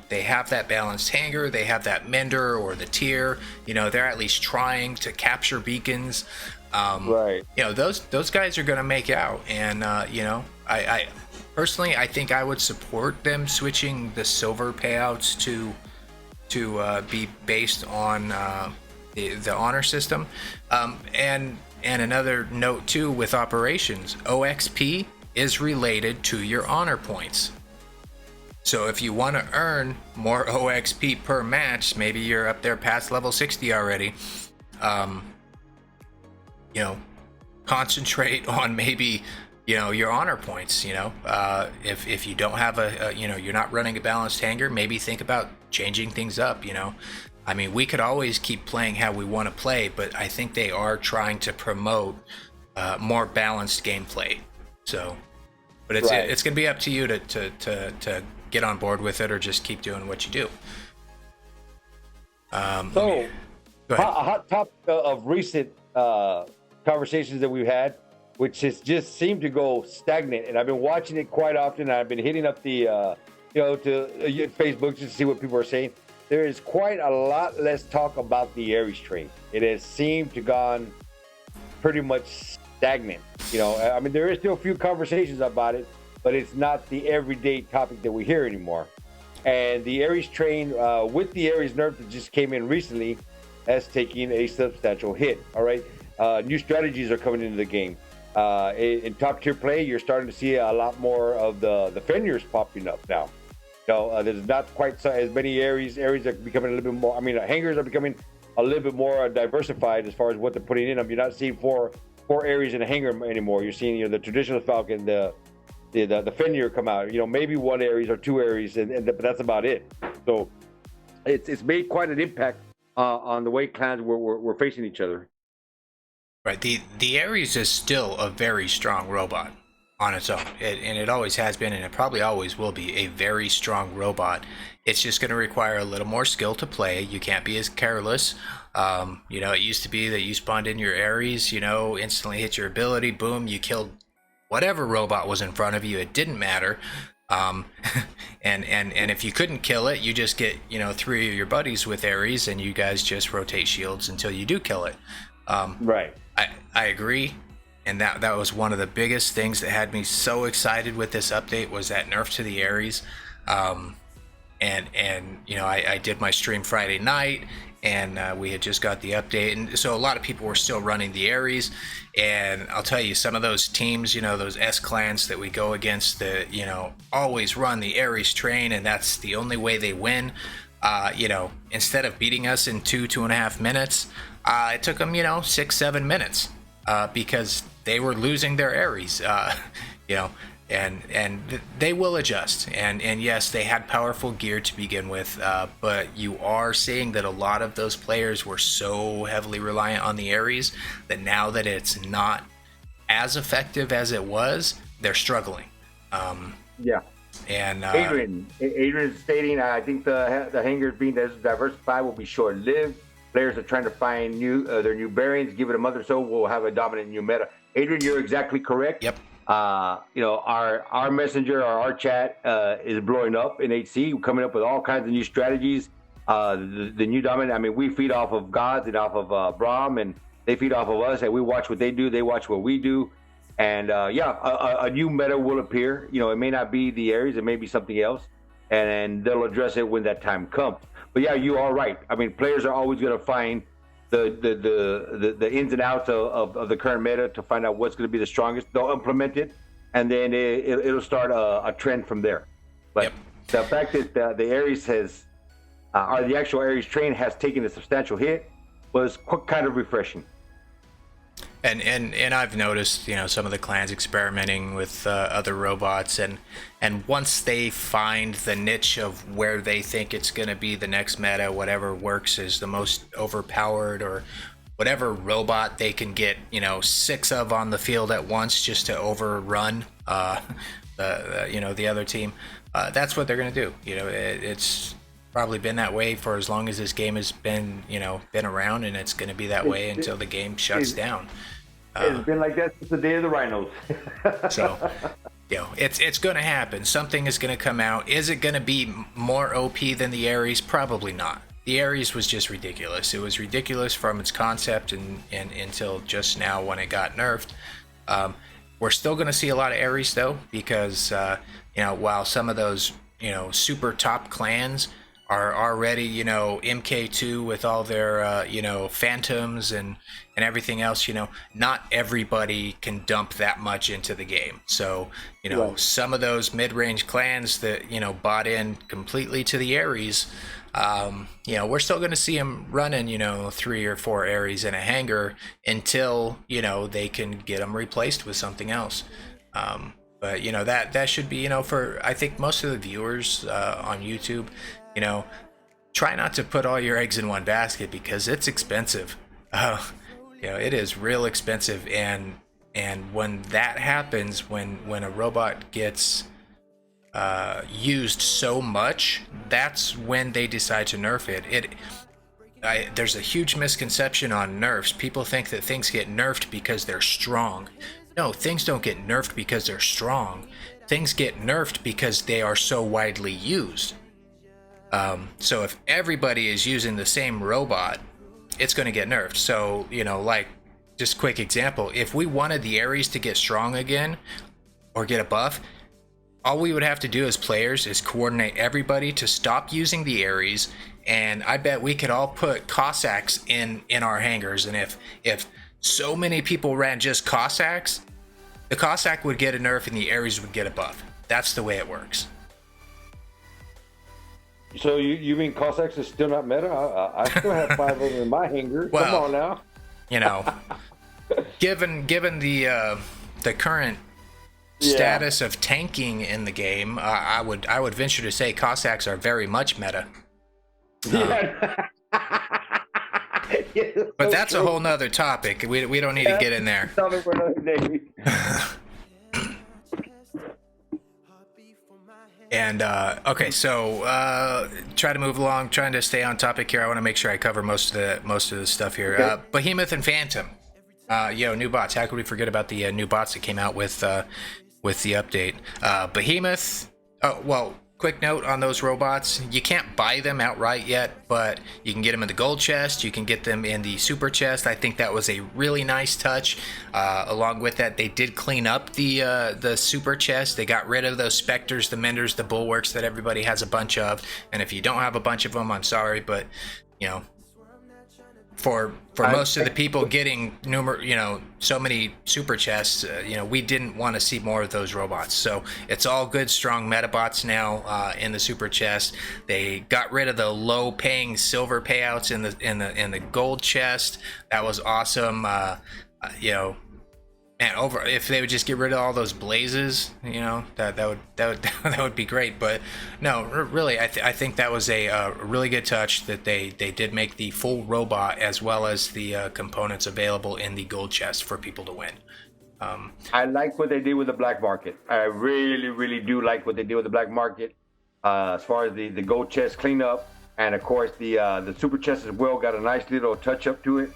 they have that balanced hanger, they have that mender or the tier, they're at least trying to capture beacons. Right. Those guys are going to make out, and I personally, I think I would support them switching the silver payouts to be based on the honor system. And another note too, with operations, OXP is related to your honor points. So if you want to earn more OXP per match, maybe you're up there past level 60 already, concentrate on maybe your honor points. If you don't have you're not running a balanced hanger, maybe think about changing things up. I mean, we could always keep playing how we want to play, but I think they are trying to promote more balanced gameplay. So, but it's gonna be up to you to get on board with it, or just keep doing what you do. So, a hot topic of recent conversations that we've had, which has just seemed to go stagnant, and I've been watching it quite often. I've been hitting up the to Facebook just to see what people are saying. There is quite a lot less talk about the Aries train. It has seemed to gone pretty much stagnant. I mean, there is still a few conversations about it, but it's not the everyday topic that we hear anymore. And the Aries train, with the Aries nerf that just came in recently, has taken a substantial hit. All right, new strategies are coming into the game. In top tier play, you're starting to see a lot more of the fenders popping up now. There's not quite as many Aries. Aries are becoming a little bit more. I mean, hangers are becoming a little bit more diversified as far as what they're putting in them. You're not seeing four Aries in a hanger anymore. You're seeing the traditional Falcon, the Fenrir come out. Maybe one Aries or two Aries, but that's about it. So it's made quite an impact on the way clans we're facing each other. Right. The Aries is still a very strong robot on its own, and it always has been, and it probably always will be a very strong robot. It's just going to require a little more skill to play. You can't be as careless. It used to be that you spawned in your Aries, instantly hit your ability, boom, you killed whatever robot was in front of you. It didn't matter. And if you couldn't kill it, you just get 3 of your buddies with Aries, and you guys just rotate shields until you do kill it. Right. I agree, and that was one of the biggest things that had me so excited with this update, was that nerf to the Aries. I did my stream Friday night, and we had just got the update, and so a lot of people were still running the Aries. And I'll tell you, some of those teams, those S clans that we go against, that always run the Aries train, and that's the only way they win. Instead of beating us in 2.5 minutes, it took them 6-7 minutes, because they were losing their Aries. And they will adjust, and yes, they had powerful gear to begin with, but you are seeing that a lot of those players were so heavily reliant on the Aries that now that it's not as effective as it was, they're struggling. Yeah. And Adrian is stating, I think the hangars being diversified will be short-lived. Players are trying to find their new bearings. Give it a month or so, we'll have a dominant new meta. Adrian, you're exactly correct. Yep. Our messenger, our chat is blowing up in HC. We're coming up with all kinds of new strategies. The new dominant. I mean, we feed off of gods and off of Brahm, and they feed off of us. And we watch what they do. They watch what we do. And a new meta will appear. It may not be the Aries, it may be something else, and they'll address it when that time comes. But yeah, you are right. I mean, players are always going to find the ins and outs of the current meta to find out what's going to be the strongest. They'll implement it, and then it'll start a trend from there. But the fact that the Aries has, or the actual Aries train has taken a substantial hit, was kind of refreshing. And I've noticed, some of the clans experimenting with other robots, and once they find the niche of where they think it's going to be the next meta, whatever works is the most overpowered, or whatever robot they can get, 6 of on the field at once just to overrun the other team, that's what they're going to do. It's probably been that way for as long as this game has been around, and it's going to be that way until the game shuts down. It's been like that since the day of the rhinos. So, it's going to happen. Something is going to come out. Is it going to be more OP than the Aries? Probably not. The Aries was just ridiculous. It was ridiculous from its concept and until just now when it got nerfed. We're still going to see a lot of Aries though, because while some of those super top clans are already MK2 with all their phantoms and everything else, not everybody can dump that much into the game. So some of those mid-range clans that bought in completely to the Aries, we're still going to see them running 3 or 4 Aries in a hangar until they can get them replaced with something else. But that should be for, I think, most of the viewers on YouTube, try not to put all your eggs in one basket, because it's expensive. It is real expensive, and when that happens, when a robot gets used so much, that's when they decide to nerf it. There's a huge misconception on nerfs. People think that things get nerfed because they're strong. No, things don't get nerfed because they're strong. Things get nerfed because they are so widely used. So if everybody is using the same robot, it's going to get nerfed. So, like, just quick example, if we wanted the Aries to get strong again or get a buff, all we would have to do as players is coordinate everybody to stop using the Aries, and I bet we could all put Cossacks in our hangars. And if so many people ran just Cossacks, the Cossack would get a nerf and the Aries would get a buff. That's the way it works. So you mean Cossacks is still not meta? I still have 5 of them in my hangar. Well, come on now. Given the current status of tanking in the game, I would venture to say Cossacks are very much meta. But that's a whole nother topic. We don't need to get in there. And okay, so try to move along, trying to stay on topic here. I want to make sure I cover most of the stuff here. Okay. Behemoth and Phantom, new bots. How could we forget about the new bots that came out with the update? Behemoth. Oh well. Quick note on those robots: you can't buy them outright yet, but you can get them in the gold chest. You can get them in the super chest. I think that was a really nice touch. Along with that, they did clean up the super chest. They got rid of those specters, the menders, the bulwarks that everybody has a bunch of. And if you don't have a bunch of them, I'm sorry, but for most of the people getting so many super chests, we didn't want to see more of those robots. So it's all good, strong metabots now in the super chest. They got rid of the low-paying silver payouts in the gold chest. That was awesome. Man, if they would just get rid of all those blazes, that would be great. But no, really, I think that was a really good touch that they did make the full robot as well as the components available in the gold chest for people to win. I like what they did with the black market. I really, really do like what they did with the black market. As far as the gold chest cleanup, and of course the super chest as well got a nice little touch up to it.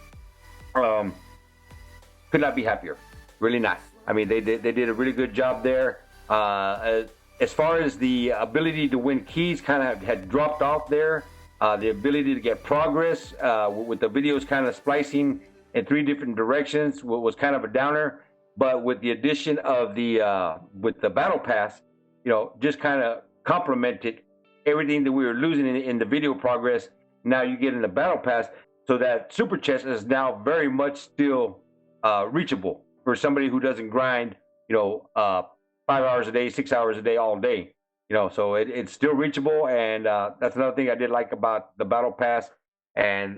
Could not be happier. Really nice. I mean, they did a really good job there. As far as the ability to win keys, kind of had dropped off there. The ability to get progress with the videos kind of splicing in 3 different directions was kind of a downer. But with the addition of with the battle pass, just kind of complemented everything that we were losing in the video progress. Now you get in the battle pass, so that super chest is now very much still reachable for somebody who doesn't grind, 5 hours a day, 6 hours a day, all day. So it's still reachable, and that's another thing I did like about the battle pass, and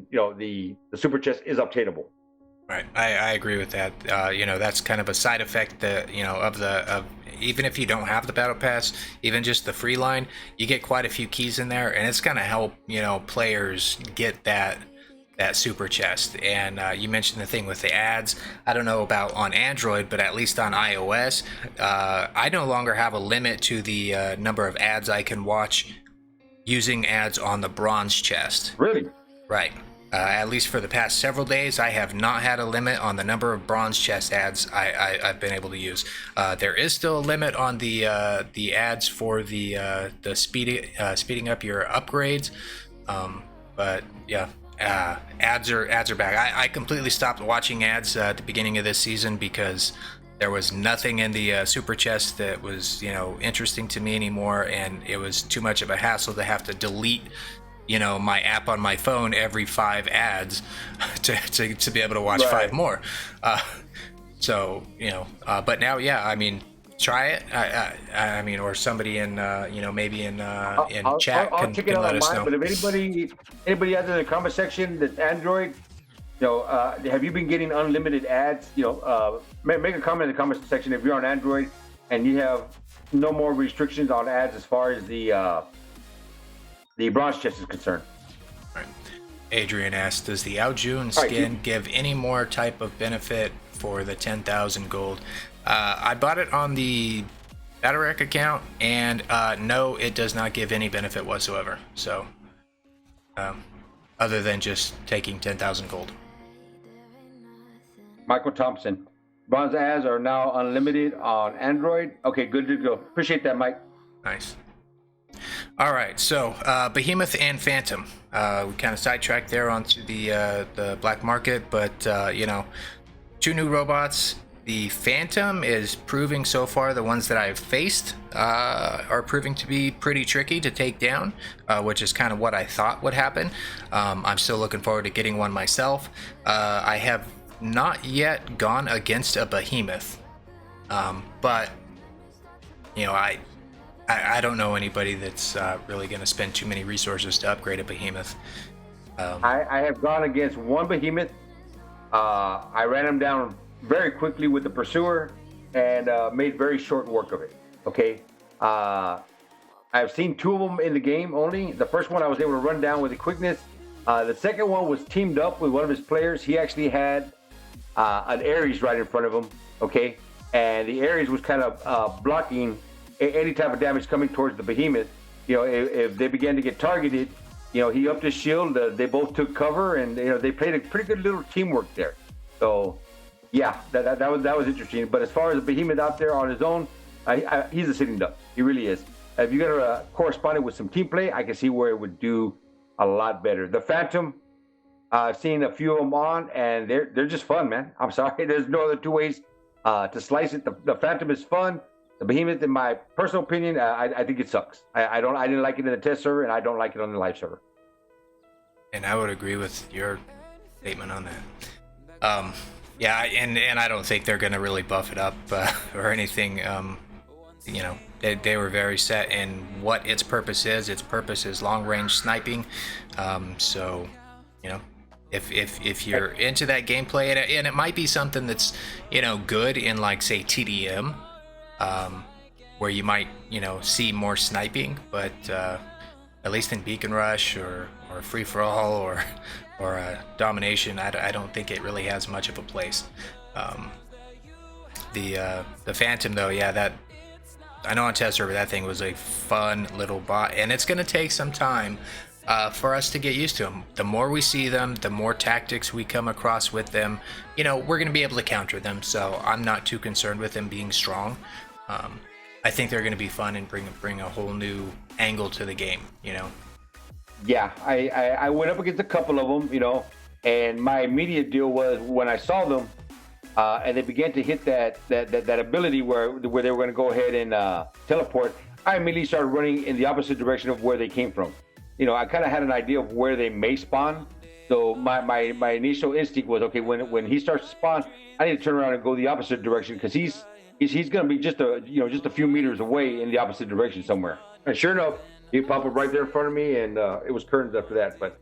the super chest is obtainable. Right, I agree with that. That's kind of a side effect that of even if you don't have the battle pass, even just the free line, you get quite a few keys in there, and it's gonna help players get that super chest. And you mentioned the thing with the ads. I don't know about on Android, but at least on iOS, I no longer have a limit to the number of ads I can watch using ads on the bronze chest. Really? Right. At least for the past several days, I have not had a limit on the number of bronze chest ads I've been able to use. There is still a limit on the ads for the speeding up your upgrades, but yeah, ads are back. I completely stopped watching ads at the beginning of this season because there was nothing in the super chest that was interesting to me anymore, and it was too much of a hassle to have to delete my app on my phone every 5 ads to be able to watch 5 more. But now, yeah, I mean, try it. I mean, or somebody in maybe in chat I'll check it out let us know. But if anybody out there in the comment section that's Android, have you been getting unlimited ads? Make a comment in the comment section if you're on Android and you have no more restrictions on ads as far as the bronze chest is concerned. Right. Adrian asked, does the Aljun skin give any more type of benefit for the 10,000 gold? I bought it on the Batarek account, and no, it does not give any benefit whatsoever. So, other than just taking 10,000 gold. Michael Thompson, bronze ads are now unlimited on Android. Okay, good to go. Appreciate that, Mike. Nice. All right, so Behemoth and Phantom. We kind of sidetracked there onto the black market, but 2 new robots. The Phantom is proving so far, the ones that I've faced are proving to be pretty tricky to take down, which is kind of what I thought would happen. I'm still looking forward to getting one myself. I have not yet gone against a Behemoth, but I don't know anybody that's really going to spend too many resources to upgrade a Behemoth. I have gone against one Behemoth. I ran him down very quickly with the Pursuer and made very short work of it. Okay. I've seen 2 of them in the game only. The first one I was able to run down with the quickness. The second one was teamed up with one of his players. He actually had an Aries right in front of him. Okay. And the Aries was kind of blocking any type of damage coming towards the Behemoth. If they began to get targeted, he upped his shield. They both took cover, and they played a pretty good little teamwork there. So, yeah, that was interesting. But as far as the Behemoth out there on his own, he's a sitting duck. He really is. If you got to correspond it with some team play, I can see where it would do a lot better. The Phantom, I've seen a few of them on, and they're just fun, man. I'm sorry, there's no other 2 ways to slice it. The Phantom is fun. The Behemoth, in my personal opinion, I think it sucks. I didn't like it in the test server, and I don't like it on the live server. And I would agree with your statement on that. Yeah, and I don't think they're going to really buff it up or anything. They were very set in what its purpose is. Its purpose is long-range sniping. So, if you're into that gameplay, and it might be something that's good in, like, say, TDM. Where you might, see more sniping, but at least in Beacon Rush or Free for All or Domination, I don't think it really has much of a place. the Phantom though, yeah, that I know on test server that thing was a fun little bot, and it's gonna take some time for us to get used to them. The more we see them, the more tactics we come across with them, you know, we're gonna be able to counter them. So I'm not too concerned with them being strong. I think they're gonna be fun and bring a whole new angle to the game, you know. Yeah, I went up against a couple of them, you know, and my immediate deal was when I saw them, and they began to hit that ability where they were going to go ahead and teleport. I immediately started running in the opposite direction of where they came from. You know, I kind of had an idea of where they may spawn. So my initial instinct was, okay, when he starts to spawn, I need to turn around and go the opposite direction because he's going to be just a few meters away in the opposite direction somewhere. And sure enough, he popped up right there in front of me, and it was curtains after that. But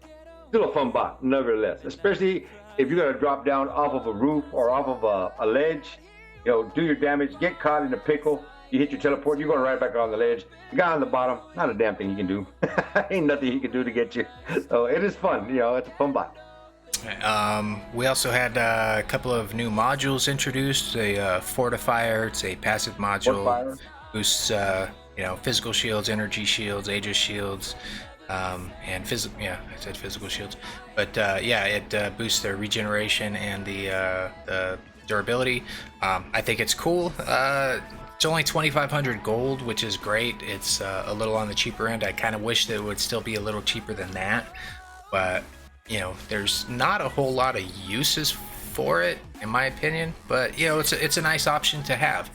still a fun bot, nevertheless. Especially if you're gonna drop down off of a roof or off of a ledge, you know, do your damage, get caught in a pickle, you hit your teleport, you're going right back on the ledge. The guy on the bottom, not a damn thing he can do. Ain't nothing he can do to get you. So it is fun, you know, it's a fun bot. We also had a couple of new modules introduced. A fortifier, it's a passive module, boosts you know, physical shields, energy shields, Aegis shields, and physical. Yeah, I said physical shields, but yeah, it boosts their regeneration and the durability. I think it's cool. It's only 2,500 gold, which is great. It's a little on the cheaper end. I kind of wish that it would still be a little cheaper than that, but you know, there's not a whole lot of uses for it, in my opinion. But you know, it's a nice option to have.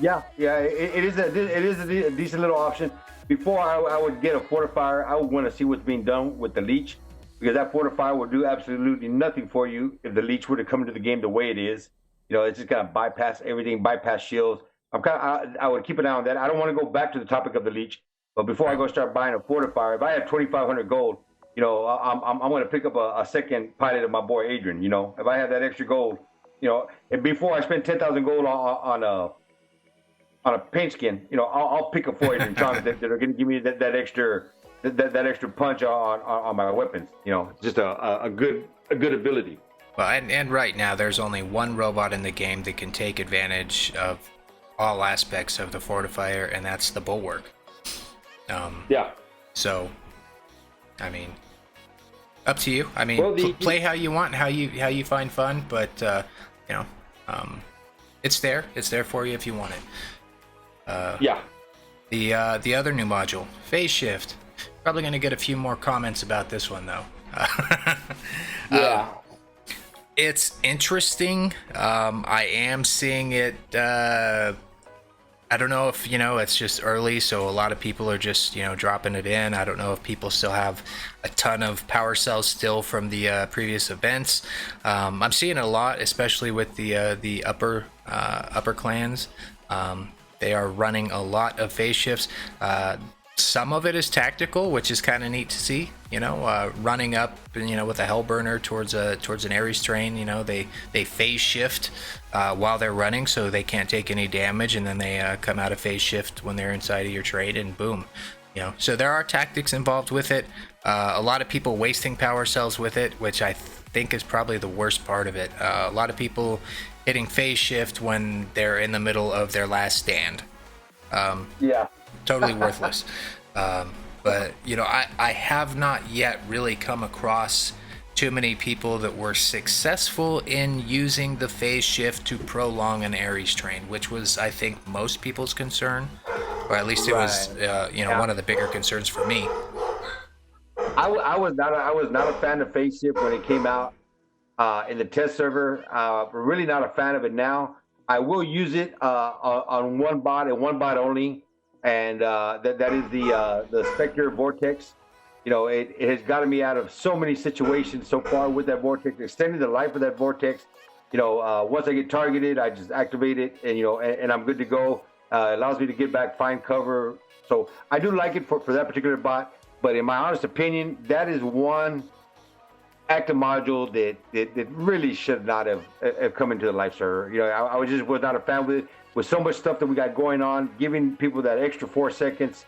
Yeah, it is a decent little option. Before I would get a fortifier, I would want to see what's being done with the Leech, because that fortifier will do absolutely nothing for you if the Leech were to come into the game the way it is. You know, it's just gonna bypass everything, bypass shields. I would keep an eye on that. I don't want to go back to the topic of the Leech, but before I go start buying a fortifier, if I have 2,500 gold, you know, I'm going to pick up a second pilot of my boy Adrian. You know, if I have that extra gold, you know, and before I spend 10,000 gold on a paint skin, you know, I'll pick up 4 Adrian charms that are going to give me that extra punch on my weapons. You know, just a good ability. Well, and right now there's only one robot in the game that can take advantage of all aspects of the fortifier, and that's the bulwark. Yeah. So, I mean, up to you. I mean, well, play how you want, how you find fun, but you know, it's there. It's there for you if you want it. Yeah. The other new module, phase shift. Probably going to get a few more comments about this one though. Yeah. It's interesting. I am seeing it. I don't know if, you know, it's just early, so a lot of people are just, you know, dropping it in. I don't know if people still have a ton of power cells still from the previous events. I'm seeing it a lot, especially with the upper clans. They are running a lot of phase shifts. Some of it is tactical, which is kind of neat to see. You know, running up, you know, with a Hellburner towards an Aries train. You know, they phase shift while they're running, so they can't take any damage, and then they come out of phase shift when they're inside of your trade, and boom. You know, so there are tactics involved with it. A lot of people wasting power cells with it, which I think is probably the worst part of it. A lot of people hitting phase shift when they're in the middle of their last stand. Yeah. Totally worthless. But you know, I have not yet really come across too many people that were successful in using the phase shift to prolong an Aries train, which was, I think, most people's concern, or at least it was you know, one of the bigger concerns for me. I was not a fan of phase shift when it came out in the test server. Really not a fan of it now. I will use it on one bot and one bot only, and that is the Spectre Vortex. You know, it has gotten me out of so many situations so far with that Vortex, extending the life of that Vortex. You know, once I get targeted, I just activate it, and you know, and I'm good to go. It allows me to get back, find cover. So I do like it for that particular bot. But in my honest opinion, that is one active module that really should not have come into the live server. You know, I was not a fan with it. With so much stuff that we got going on, giving people that extra 4 seconds,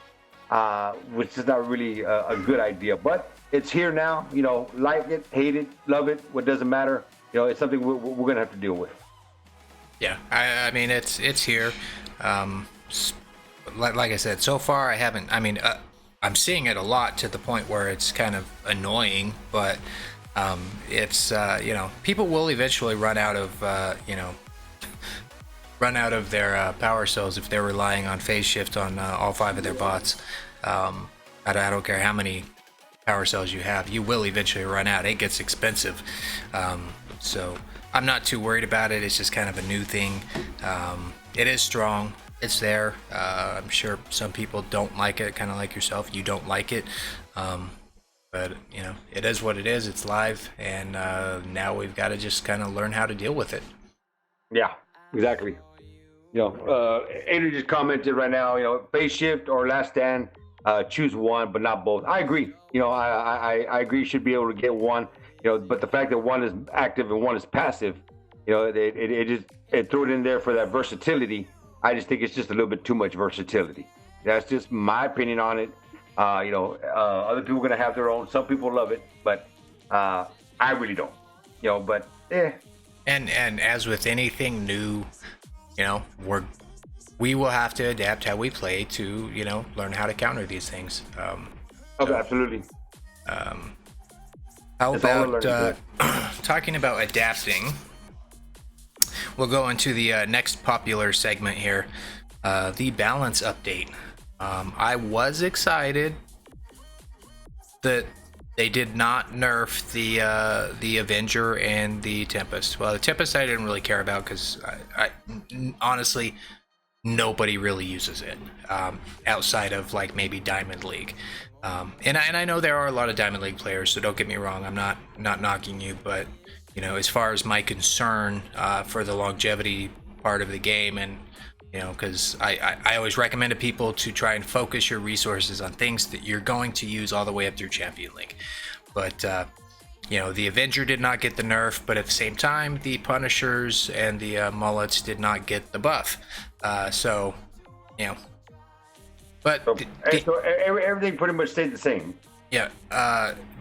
which is not really a good idea. But it's here now. You know, like it, hate it, love it, what doesn't matter. You know, it's something we're going to have to deal with. Yeah, I mean it's here. Like I said, so far I haven't. I mean, I'm seeing it a lot to the point where it's kind of annoying, but it's people will eventually run out of their power cells if they're relying on phase shift on all 5 of their bots. I don't care how many power cells you have, you will eventually run out. It gets expensive, so I'm not too worried about it. It's just kind of a new thing. It is strong. It's there. I'm sure some people don't like it, kind of like yourself. You don't like it, but it is what it is. It's live, and now we've got to just kind of learn how to deal with it. Yeah, exactly. Adrian just commented right now. Phase shift or last stand. Choose one, but not both. I agree. I agree. You should be able to get one. But the fact that one is active and one is passive, it threw it in there for that versatility. I just think it's just a little bit too much versatility. That's just my opinion on it. Other people are gonna have their own. Some people love it, but I really don't. But And as with anything new, we will have to adapt how we play to learn how to counter these things. Absolutely. How about talking about adapting? We'll go into the next popular segment here, the balance update. I was excited that they did not nerf the Avenger and the Tempest. Well, the Tempest I didn't really care about because I honestly nobody really uses it outside of like maybe Diamond League. And I know there are a lot of Diamond League players, so don't get me wrong. I'm not knocking you, but as far as my concern for the longevity part of the game, and because I always recommend to people to try and focus your resources on things that you're going to use all the way up through Champion League. But the Avenger did not get the nerf, but at the same time, the Punishers and the Mullets did not get the buff. But so everything pretty much stayed the same. Yeah,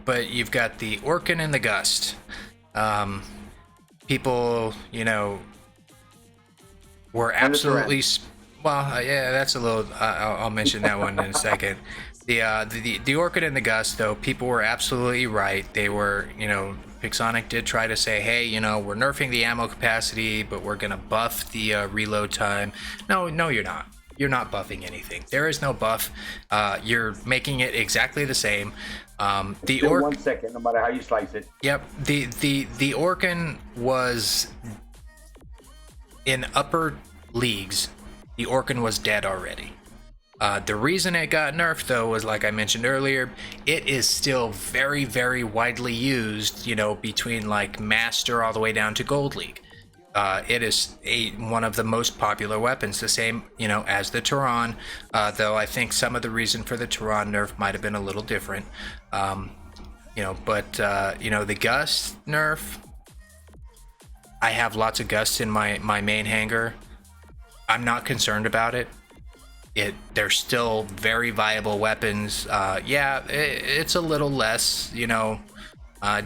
but you've got the Orkin and the Gust. People, were absolutely yeah, that's a little. I'll mention that one in a second. The Orchid and the Gust, though, people were absolutely right. They were, Pixonic did try to say, hey, we're nerfing the ammo capacity, but we're gonna buff the reload time. No, you're not. You're not buffing anything. There is no buff. You're making it exactly the same. The 1 second, no matter how you slice it. Yep. The Orkin was in upper leagues. The Orkin was dead already. The reason it got nerfed, though, was like I mentioned earlier, it is still very, very widely used, between like Master all the way down to Gold League. It is one of the most popular weapons, the same, as the Turan, though I think some of the reason for the Turan nerf might have been a little different. The Gust nerf, I have lots of Gusts in my main hangar. I'm not concerned about it. They're still very viable weapons. It's a little less,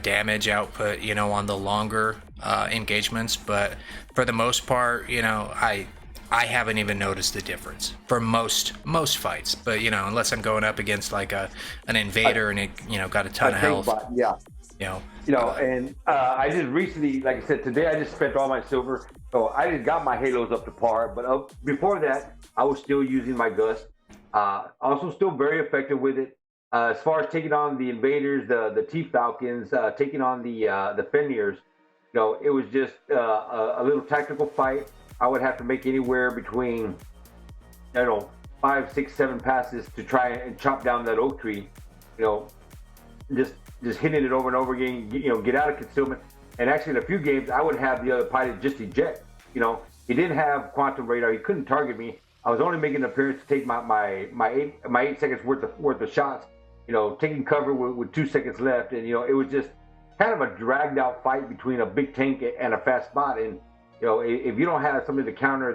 damage output, on the longer engagements, but for the most part, I haven't even noticed the difference for most fights. But unless I'm going up against like an invader and it got a ton of health. And I just recently, like I said, today I just spent all my silver, so I just got my halos up to par. But before that, I was still using my Gust. Also, still very effective with it. As far as taking on the invaders, the T-Falcons, taking on the Fenriers, it was just a little tactical fight. I would have to make anywhere between, 5, 6, 7 passes to try and chop down that oak tree. Just hitting it over and over again, get out of concealment. And actually, in a few games, I would have the other pilot just eject. He didn't have quantum radar. He couldn't target me. I was only making an appearance to take my 8 seconds worth of shots. Taking cover with 2 seconds left, and it was just kind of a dragged out fight between a big tank and a fast bot. And if you don't have something to counter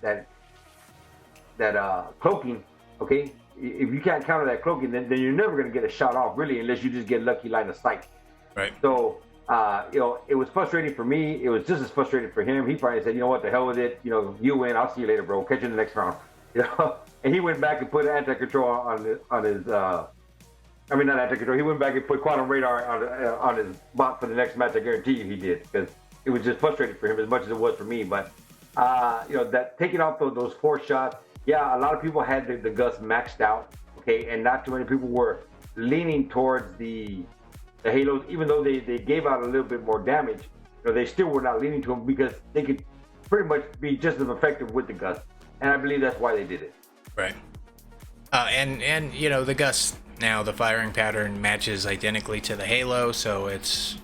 that cloaking, okay. If you can't counter that cloaking, then you're never going to get a shot off, really, unless you just get lucky line of sight. Right. So it was frustrating for me. It was just as frustrating for him. He probably said, you know what, the hell with it. You win. I'll see you later, bro. Catch you in the next round. And he went back and put anti-control on his. I mean, not anti-control. He went back and put quantum radar on his bot for the next match. I guarantee you he did, because it was just frustrating for him as much as it was for me. But that taking off those 4 shots. Yeah, a lot of people had the Gus maxed out. Okay, and not too many people were leaning towards the Halos, even though they gave out a little bit more damage. They still were not leaning to them because they could pretty much be just as effective with the Gus, and I believe that's why they did it. Right. And the Gus now, the firing pattern matches identically to the Halo, so it's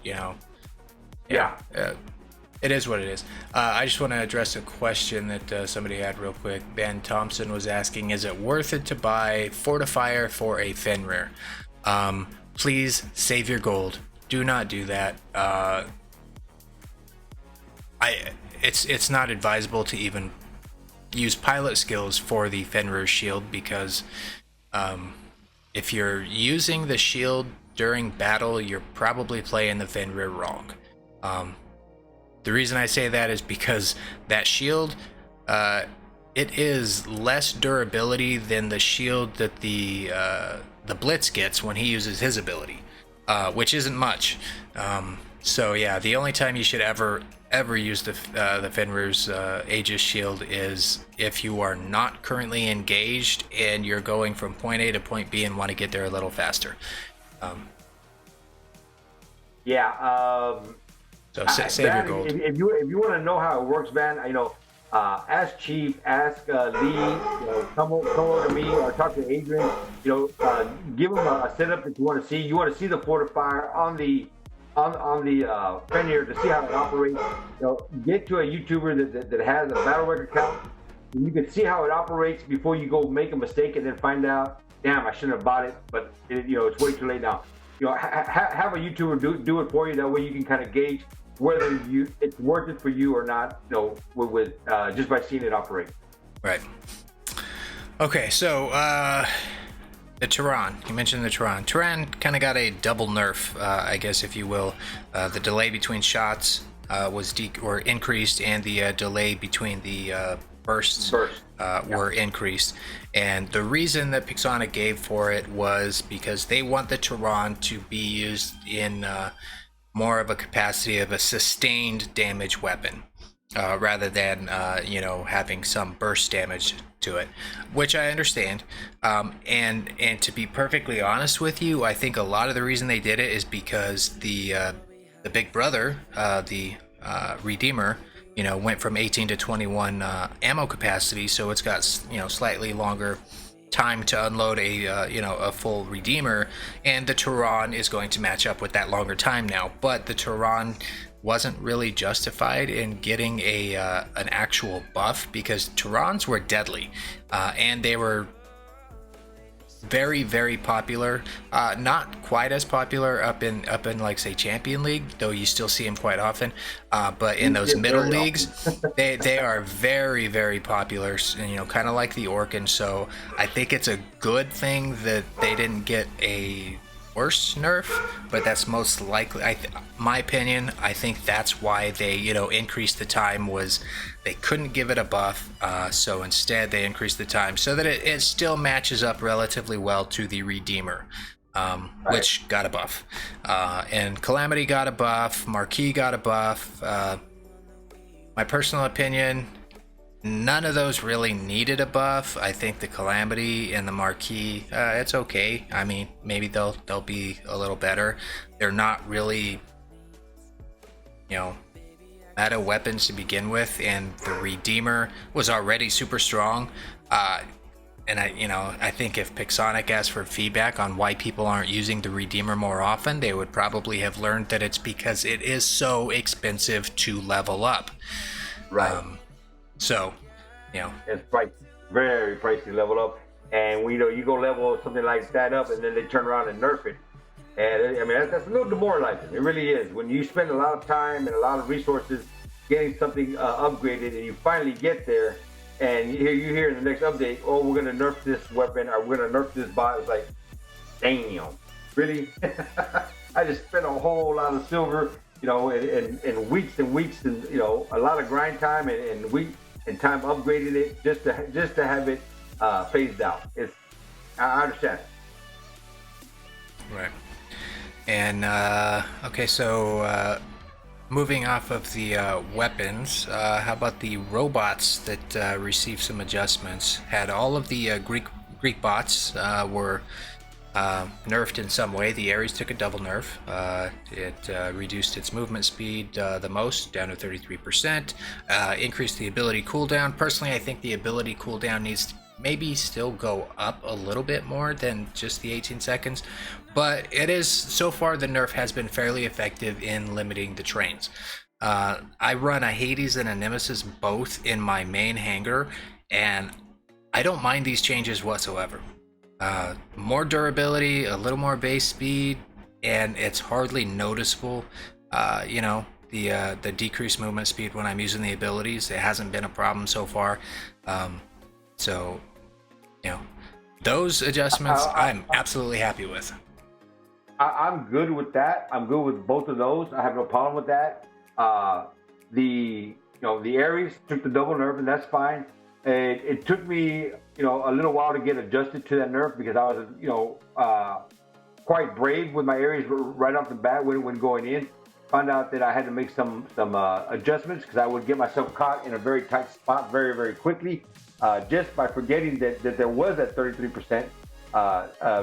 it is what it is. I just want to address a question that somebody had real quick. Ben Thompson was asking, is it worth it to buy Fortifier for a Fenrir? Please save your gold. Do not do that. It's not advisable to even use pilot skills for the Fenrir shield, because if you're using the shield during battle, you're probably playing the Fenrir wrong. The reason I say that is because that shield, it is less durability than the shield that the Blitz gets when he uses his ability, which isn't much. So yeah, the only time you should ever use the Fenrir's Aegis shield is if you are not currently engaged and you're going from point A to point B and want to get there a little faster. So save your gold. If you want to know how it works, Van, ask Chief, ask Lee, come over to me or talk to Adrian. Give them a setup that you want to see. You want to see the Fortifier on the Fenrir to see how it operates. Get to a YouTuber that has a battle record count, and you can see how it operates before you go make a mistake and then find out, damn, I shouldn't have bought it, but it's way too late now. Have a YouTuber do it for you. That way you can kind of gauge whether it's worth it for you or not. With just by seeing it operate. Right. Okay, so the Tehran. You mentioned the Tehran. Tehran kind of got a double nerf, I guess, if you will. The delay between shots was increased, and the delay between the bursts were increased. And the reason that Pixonic gave for it was because they want the Tehran to be used in more of a capacity of a sustained damage weapon, rather than having some burst damage to it, which I understand. And to be perfectly honest with you, I think a lot of the reason they did it is because the big brother, the Redeemer, went from 18 to 21 ammo capacity, so it's got slightly longer time to unload a full Redeemer, and the Tehran is going to match up with that longer time now. But the Tehran wasn't really justified in getting an actual buff, because Tehrans were deadly, and they were very, very popular. Not quite as popular up in like, say, Champion League, though you still see them quite often. But in those middle leagues, they are very, very popular. Kind of like the Orkan. So I think it's a good thing that they didn't get a worse nerf, but that's most likely, my opinion. I think that's why they increased the time, was they couldn't give it a buff, so instead they increased the time so that it still matches up relatively well to the Redeemer, which got a buff, and Calamity got a buff, Marquis got a buff. My personal opinion, none of those really needed a buff. I think the Calamity and the Marquis, it's okay. I mean, maybe they'll be a little better. They're not really, meta weapons to begin with, and the Redeemer was already super strong. And I think if Pixonic asked for feedback on why people aren't using the Redeemer more often, they would probably have learned that it's because it is so expensive to level up. Right. So, it's pricey, very pricey level up, and you go level something like that up, and then they turn around and nerf it, and I mean that's a little demoralizing. It really is. When you spend a lot of time and a lot of resources getting something upgraded, and you finally get there, and you hear in the next update, oh, we're gonna nerf this weapon, or we're gonna nerf this bot. It's like, damn, really? I just spent a whole lot of silver and weeks and weeks, and a lot of grind time and week and time upgrading it just to have it phased out. I understand. Right. And okay, so moving off of the weapons, how about the robots that received some adjustments? Had all of the Greek bots were nerfed in some way. The Aries took a double nerf. It reduced its movement speed the most, down to 33%. Increased the ability cooldown. Personally, I think the ability cooldown needs to maybe still go up a little bit more than just the 18 seconds, but it is, so far the nerf has been fairly effective in limiting the trains. I run a Hades and a Nemesis both in my main hangar, and I don't mind these changes whatsoever. More durability, a little more base speed, and it's hardly noticeable. The decreased movement speed when I'm using the abilities, it hasn't been a problem so far. So, those adjustments I'm absolutely happy with. I'm good with that. I'm good with both of those. I have no problem with that. The Aries took the double nerf, and that's fine. It took me a little while to get adjusted to that nerf because I was quite brave with my Aries right off the bat when going in. Found out that I had to make some adjustments because I would get myself caught in a very tight spot very, very quickly, just by forgetting that there was that 33%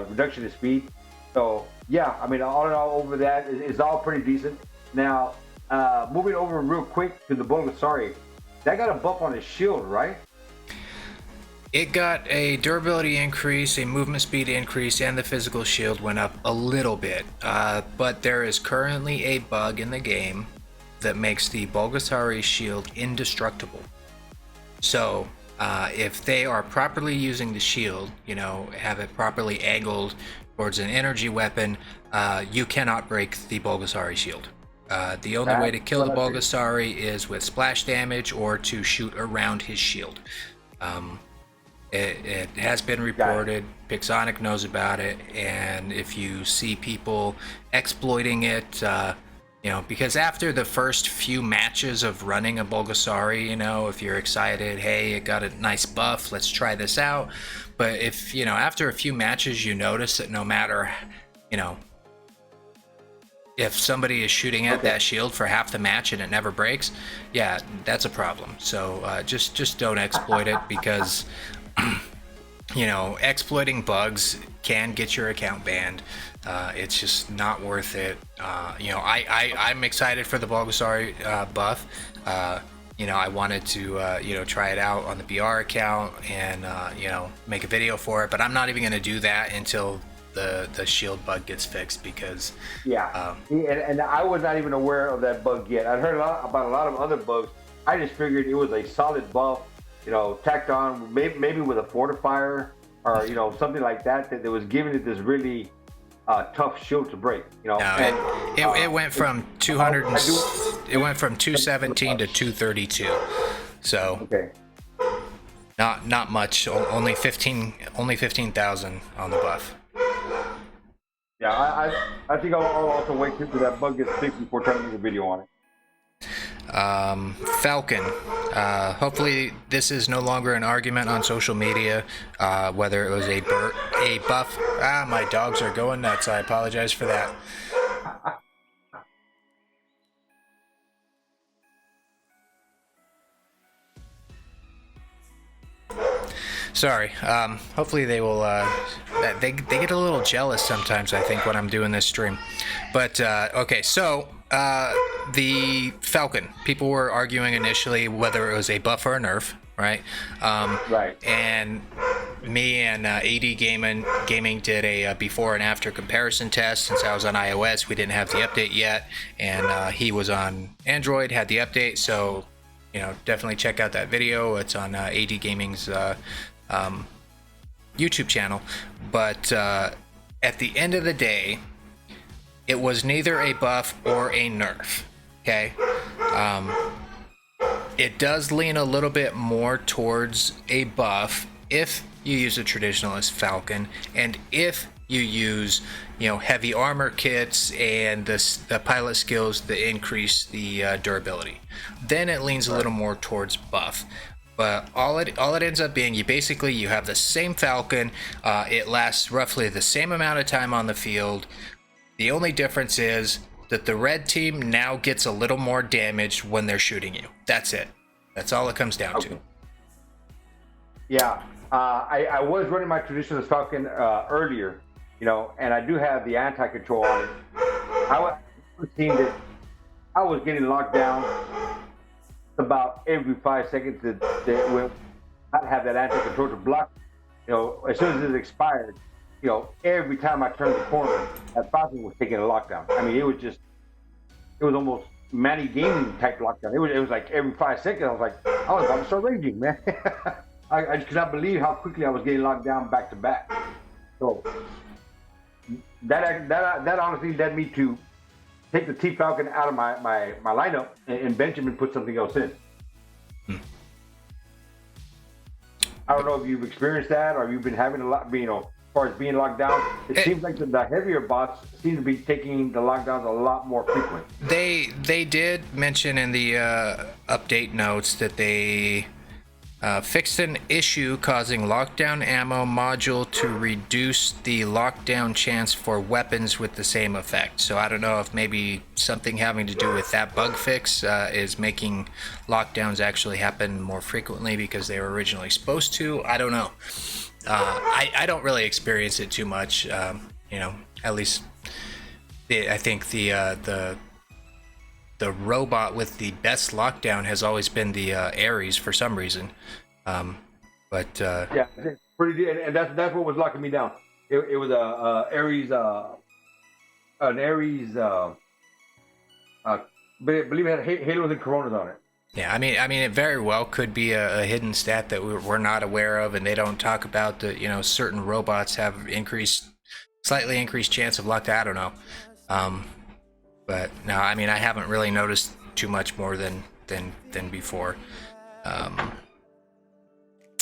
reduction in speed. So yeah, I mean, all in all, over that is all pretty decent. Now, moving over real quick to the Bulgasari, that got a buff on his shield, right? It got a durability increase, a movement speed increase, and the physical shield went up a little bit. But there is currently a bug in the game that makes the Bulgasari shield indestructible. So if they are properly using the shield, have it properly angled towards an energy weapon, you cannot break the Bulgasari shield. The only way to kill the Bulgasari is with splash damage or to shoot around his shield. It has been reported, Pixonic knows about it, and if you see people exploiting it, because after the first few matches of running a Bulgasari, if you're excited, hey, it got a nice buff, let's try this out. But if, after a few matches you notice that no matter, if somebody is shooting at that shield for half the match and it never breaks, yeah, that's a problem. So just don't exploit it because exploiting bugs can get your account banned. It's just not worth it. I'm excited for the Bulgasari buff. I wanted to try it out on the BR account and make a video for it, but I'm not even going to do that until the shield bug gets fixed because and I was not even aware of that bug yet. I'd heard about a lot of other bugs. I just figured it was a solid buff, tacked on maybe with a fortifier or something like that was giving it this really tough shield to break. It went from 200. It went from 217 to 232. So okay, not much. Only 15,000 on the buff. Yeah, I think I'll also wait till that bug gets fixed before trying to make a video on it. Falcon. Hopefully this is no longer an argument on social media, whether it was a buff. My dogs are going nuts. I apologize for that. Sorry. Hopefully they will. They get a little jealous sometimes, I think, when I'm doing this stream. But okay, so the Falcon. People were arguing initially whether it was a buff or a nerf, right? Right. And me and AD Gaming did a before and after comparison test. Since I was on iOS, we didn't have the update yet, and he was on Android, had the update. So definitely check out that video. It's on AD Gaming's YouTube channel. But at the end of the day, it was neither a buff or a nerf. Okay, it does lean a little bit more towards a buff if you use a traditionalist Falcon, and if you use, heavy armor kits and the pilot skills that increase the durability. Then it leans a little more towards buff. But all it ends up being, you have the same Falcon. It lasts roughly the same amount of time on the field. The only difference is that the red team now gets a little more damage when they're shooting you. That's it. That's all it comes down to. Yeah, I was running my traditional Falcon earlier, and I do have the anti-control on it. I was seeing that I was getting locked down about every 5 seconds that when I have that anti-control to block. As soon as it expired, every time I turned the corner, that Falcon was taking a lockdown. I mean, it was almost Manny Gaming type lockdown. It was like every 5 seconds. I was about to start raging, man. I just could not believe how quickly I was getting locked down back to back. So that honestly led me to take the T Falcon out of my lineup and Benjamin put something else in. I don't know if you've experienced that or you've been having a lot, as far as being locked down. It seems like the heavier bots seem to be taking the lockdowns a lot more frequent. They did mention in the update notes that they fixed an issue causing lockdown ammo module to reduce the lockdown chance for weapons with the same effect. So I don't know if maybe something having to do with that bug fix is making lockdowns actually happen more frequently because they were originally supposed to. I don't know. I don't really experience it too much. At least I think the robot with the best lockdown has always been the Aries for some reason. Yeah, it's pretty, and that's what was locking me down. It was Aries, an Aries. I believe it had halos and coronas on it. Yeah, I mean, it very well could be a hidden stat that we're not aware of, and they don't talk about that. Certain robots have slightly increased chance of lockdown. I don't know. But no, I mean, I haven't really noticed too much more than before.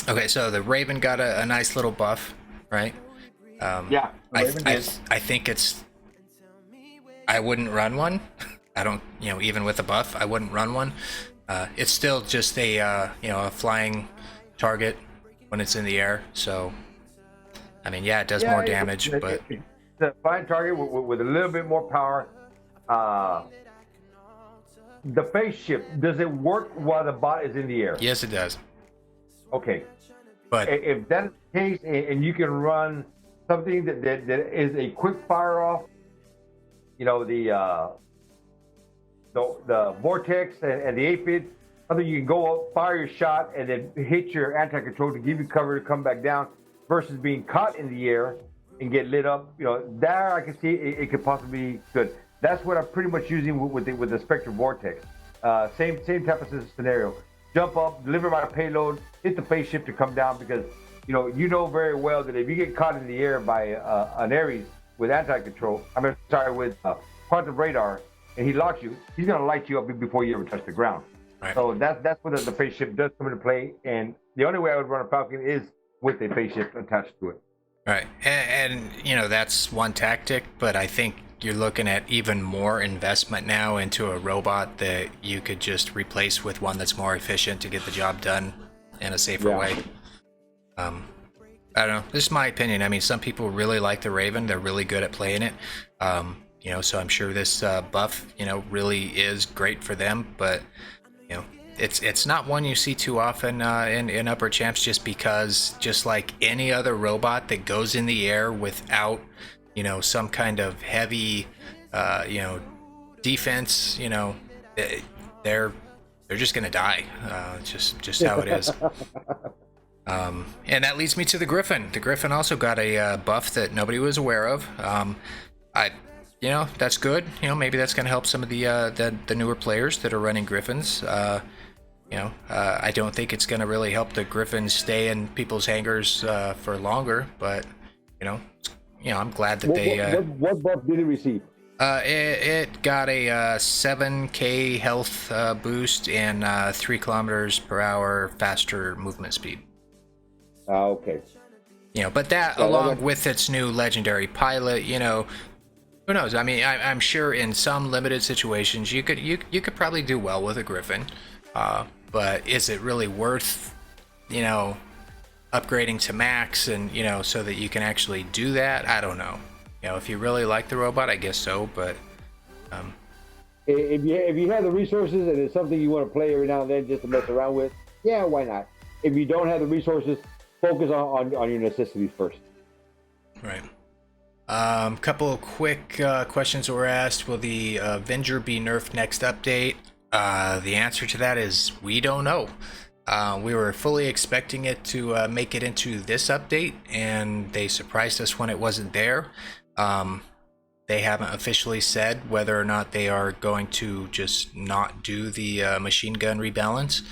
Okay, so the Raven got a nice little buff, right? Yeah, I think I wouldn't run one. I don't, even with a buff, I wouldn't run one. It's still just a flying target when it's in the air. So, I mean, yeah, it does more damage, but it's a flying target with a little bit more power. The phase shift, does it work while the bot is in the air? Yes, it does. Okay, but if that's the case, and you can run something that is a quick fire off, the vortex and the aphid, something you can go up, fire your shot, and then hit your anti-control to give you cover to come back down, versus being caught in the air and get lit up. There I can see it could possibly be good. That's what I'm pretty much using with the Spectre Vortex. Same type of scenario. Jump up, deliver my payload, hit the phase shift to come down, because you know very well that if you get caught in the air by an Aries with with quantum radar, and he locks you, he's gonna light you up before you ever touch the ground. Right. So that's where the phase shift does come into play, and the only way I would run a Falcon is with a phase shift attached to it. Right, and that's one tactic, but I think you're looking at even more investment now into a robot that you could just replace with one that's more efficient to get the job done in a safer way. I don't know. This is my opinion. I mean, some people really like the Raven. They're really good at playing it. So I'm sure this buff, really is great for them. But, it's not one you see too often in upper champs, just because, just like any other robot that goes in the air without some kind of heavy defense, they're just gonna die. Just how it is. And that leads me to the Griffin. The Griffin also got a buff that nobody was aware of. That's good. Maybe that's gonna help some of the newer players that are running Griffins. I don't think it's gonna really help the Griffins stay in people's hangars for longer, but I'm glad that what buff did it receive? It got a 7k health boost and 3 kilometers per hour faster movement speed. Okay. But that along with its new legendary pilot, who knows? I mean, I'm sure in some limited situations you could probably do well with a Griffin, but is it really worth, upgrading to max and so that you can actually do that? I don't know. If you really like the robot, I guess so, but if you have the resources and it's something you want to play every now and then just to mess around with, yeah, why not? If you don't have the resources, focus on your necessities first. Right. Couple of quick questions were asked. Will the Avenger be nerfed next update? The answer to that is we don't know. We were fully expecting it to make it into this update, and they surprised us when it wasn't there. They haven't officially said whether or not they are going to just not do the machine gun rebalance,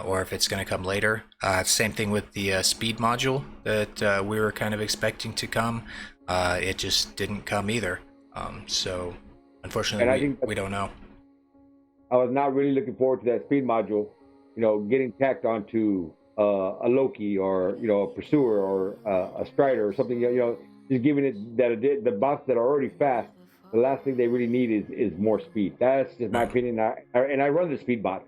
or if it's going to come later. Same thing with the speed module that we were kind of expecting to come. It just didn't come either. So unfortunately, we don't know. I was not really looking forward to that speed module, getting tacked onto a Loki or a Pursuer or a Strider or something. Just giving it that the bots that are already fast. The last thing they really need is more speed. That's just my opinion. I run the speed bot,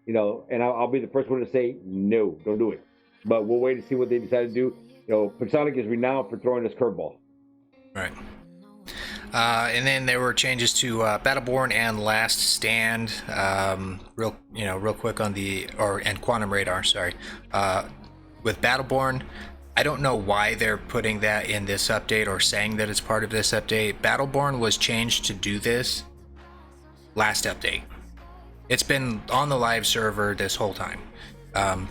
and I'll be the first one to say no, don't do it. But we'll wait and see what they decide to do. Personic is renowned for throwing this curveball. Right. And then there were changes to Battleborn and Last Stand. Real quick on and Quantum Radar. Sorry. With Battleborn, I don't know why they're putting that in this update or saying that it's part of this update. Battleborn was changed to do this last update. It's been on the live server this whole time,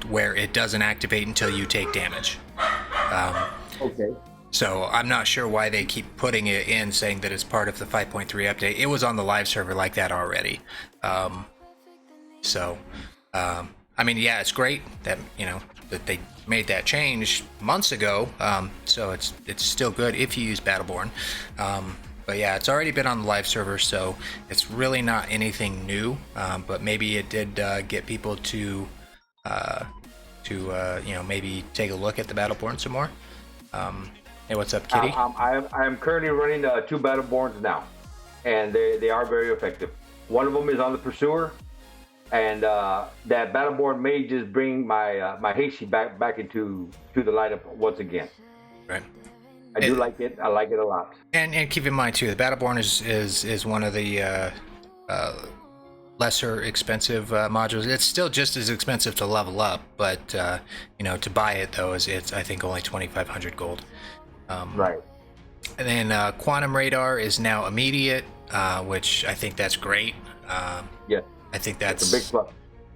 where it doesn't activate until you take damage. Okay. So I'm not sure why they keep putting it in, saying that it's part of the 5.3 update. It was on the live server like that already. I mean, yeah, it's great that that they made that change months ago. So it's still good if you use Battleborn. But yeah, it's already been on the live server, so it's really not anything new. But maybe it did get people to maybe take a look at the Battleborn some more. Hey, what's up, Kitty? I'm currently running 2 Battleborns now, and they are very effective. One of them is on the Pursuer, and that Battleborn may just bring my my Heishi back into the lineup once again. Right. I do like it. I like it a lot. And keep in mind too, the Battleborn is one of the lesser expensive modules. It's still just as expensive to level up, but to buy it though it's I think only 2,500 gold. Right. And then Quantum Radar is now immediate, which I think that's great. Yeah. I think that's a big plus.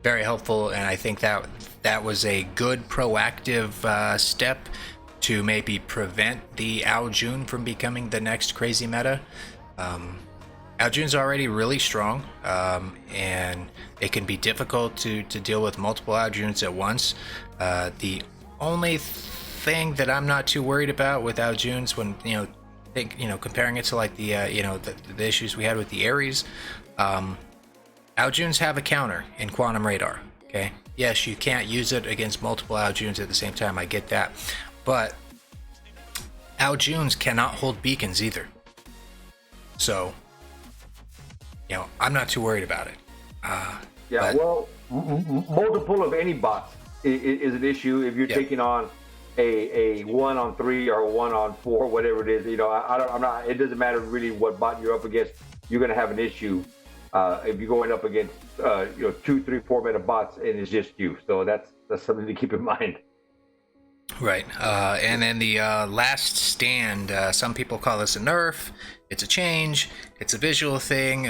Very helpful, and I think that was a good proactive step to maybe prevent the Aljun from becoming the next crazy meta. Aljun's already really strong, and it can be difficult to deal with multiple Aljuns at once. The only thing that I'm not too worried about with Aljuns, when comparing it to like the issues we had with the Aries, Aljuns have a counter in Quantum Radar. Okay, yes, you can't use it against multiple Aljuns at the same time. I get that, but Aljuns cannot hold beacons either. So, I'm not too worried about it. Well, multiple of any bots is an issue if you're taking on a 1-on-3 or a 1-on-4, whatever it is. I'm not. It doesn't matter really what bot you're up against. You're going to have an issue if you're going up against 2, 3, 4 meta bots and it's just you. So that's something to keep in mind. Right. And then the Last Stand. Some people call this a nerf. It's a change. It's a visual thing.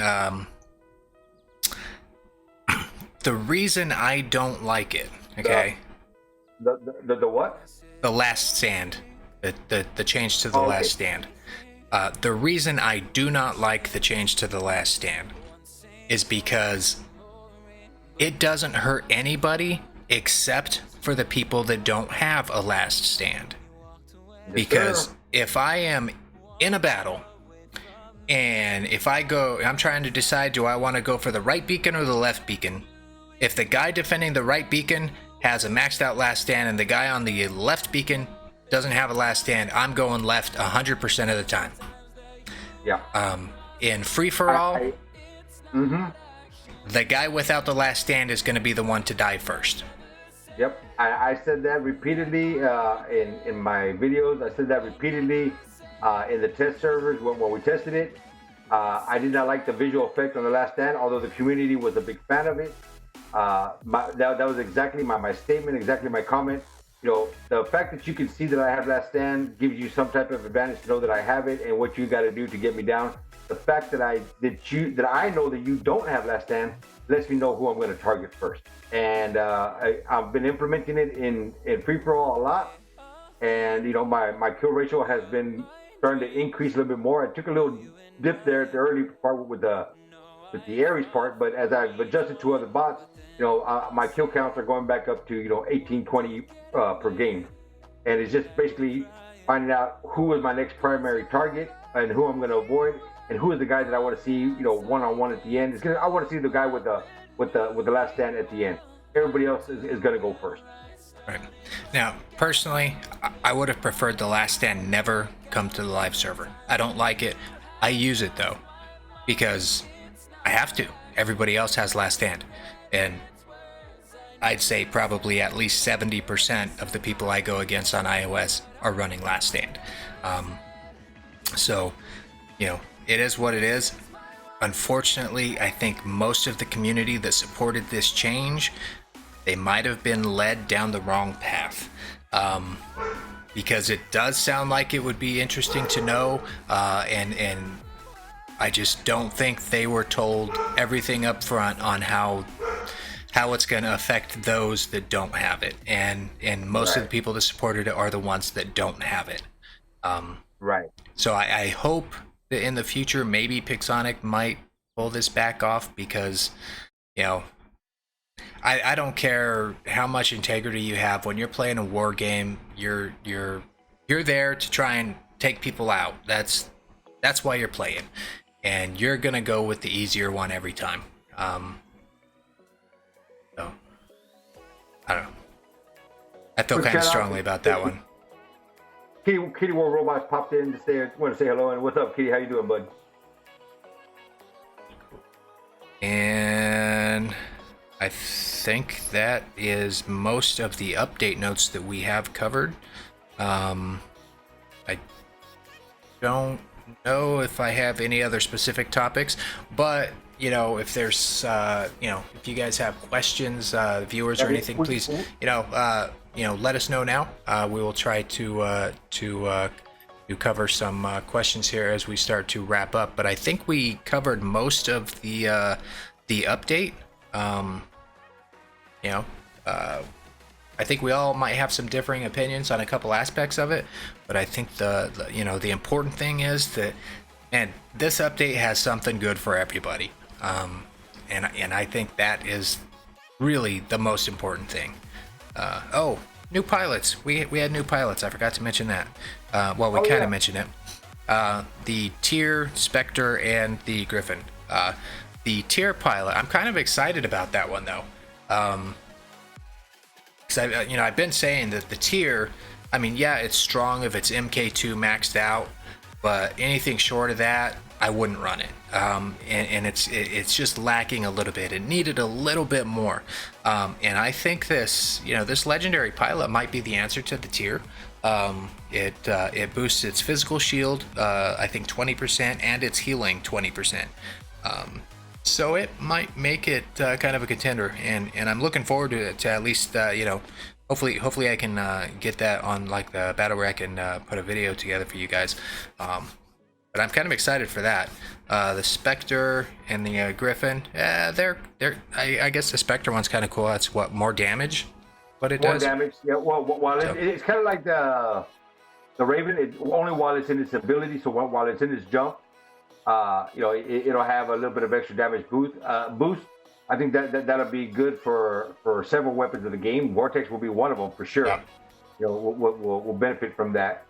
The reason I don't like it, okay? The what? The Last Stand. The change to the Last Stand. The reason I do not like the change to the Last Stand is because it doesn't hurt anybody except for the people that don't have a Last Stand. Because if I am in a battle and if I'm trying to decide, do I want to go for the right beacon or the left beacon? If the guy defending the right beacon has a maxed out Last Stand and the guy on the left beacon doesn't have a last stand, I'm going left 100% of the time. Yeah. In free-for-all, Mm-hmm. the guy without the last stand is going to be the one to die first. Yep, I said that repeatedly in my videos. I said that repeatedly in the test servers when we tested it. I did not like the visual effect on the last stand, although the community was a big fan of it. That was exactly my statement, exactly my comment. You know, the fact that you can see that I have last stand gives you some type of advantage to know that I have it and what you got to do to get me down. The fact that I know that you don't have last stand lets me know who I'm going to target first. And I've been implementing it in free for all a lot, and you know my kill ratio has been starting to increase a little bit more. I took a little dip there at the early part with the Aries part, but as I've adjusted to other bots, you know my kill counts are going back up to 18, 20 per game, and it's just basically finding out who is my next primary target and who I'm going to avoid, and who is the guy that I want to see one-on-one at the end. I want to see the guy with the last stand at the end. Everybody else is going to go first. Right. Now, personally, I would have preferred the last stand never come to the live server. I don't like it. I use it though, because I have to. Everybody else has last stand, and I'd say probably at least 70% of the people I go against on iOS are running last stand. So, it is what it is. Unfortunately, I think most of the community that supported this change, they might have been led down the wrong path. Because it does sound like it would be interesting to know, and I just don't think they were told everything up front on how it's going to affect those that don't have it, and most of the people that supported it are the ones that don't have it. Right. So I hope that in the future maybe Pixonic might pull this back off, because I don't care how much integrity you have when you're playing a war game. You're there to try and take people out. That's why you're playing, and you're gonna go with the easier one every time. So I don't know. I feel kind of strongly about that one. Kitty War Robots popped in to want to say hello. And what's up, Kitty? How you doing, bud? And I think that is most of the update notes that we have covered. I don't know if I have any other specific topics, but if there's if you guys have questions, viewers or anything, please let us know now. We will try to cover some questions here as we start to wrap up. But I think we covered most of the update. I think we all might have some differing opinions on a couple aspects of it, but I think the important thing is that, man, this update has something good for everybody, and I think that is really the most important thing. New pilots. We had new pilots. I forgot to mention that. We kind of mentioned it. The Tier, Spectre, and the Griffin. The Tier pilot, I'm kind of excited about that one though. Because I've been saying that the Tier, it's strong if it's MK2 maxed out, but anything short of that, I wouldn't run it. And it's just lacking a little bit. It needed a little bit more. And I think this legendary pilot might be the answer to the Tier. It boosts its physical shield, I think 20%, and its healing 20%. So it might make it kind of a contender, and I'm looking forward to it. To at least hopefully I can get that on like the battle where I can put a video together for you guys. But I'm kind of excited for that. The Spectre and the Griffin, I guess the Spectre one's kind of cool. That's more damage. What it does. More damage. Yeah. Well, it's kind of like the Raven. Only while it's in its ability. So while it's in its jump. It'll have a little bit of extra damage boost. I think that'll be good for several weapons of the game. Vortex will be one of them for sure. Yeah. We'll benefit from that.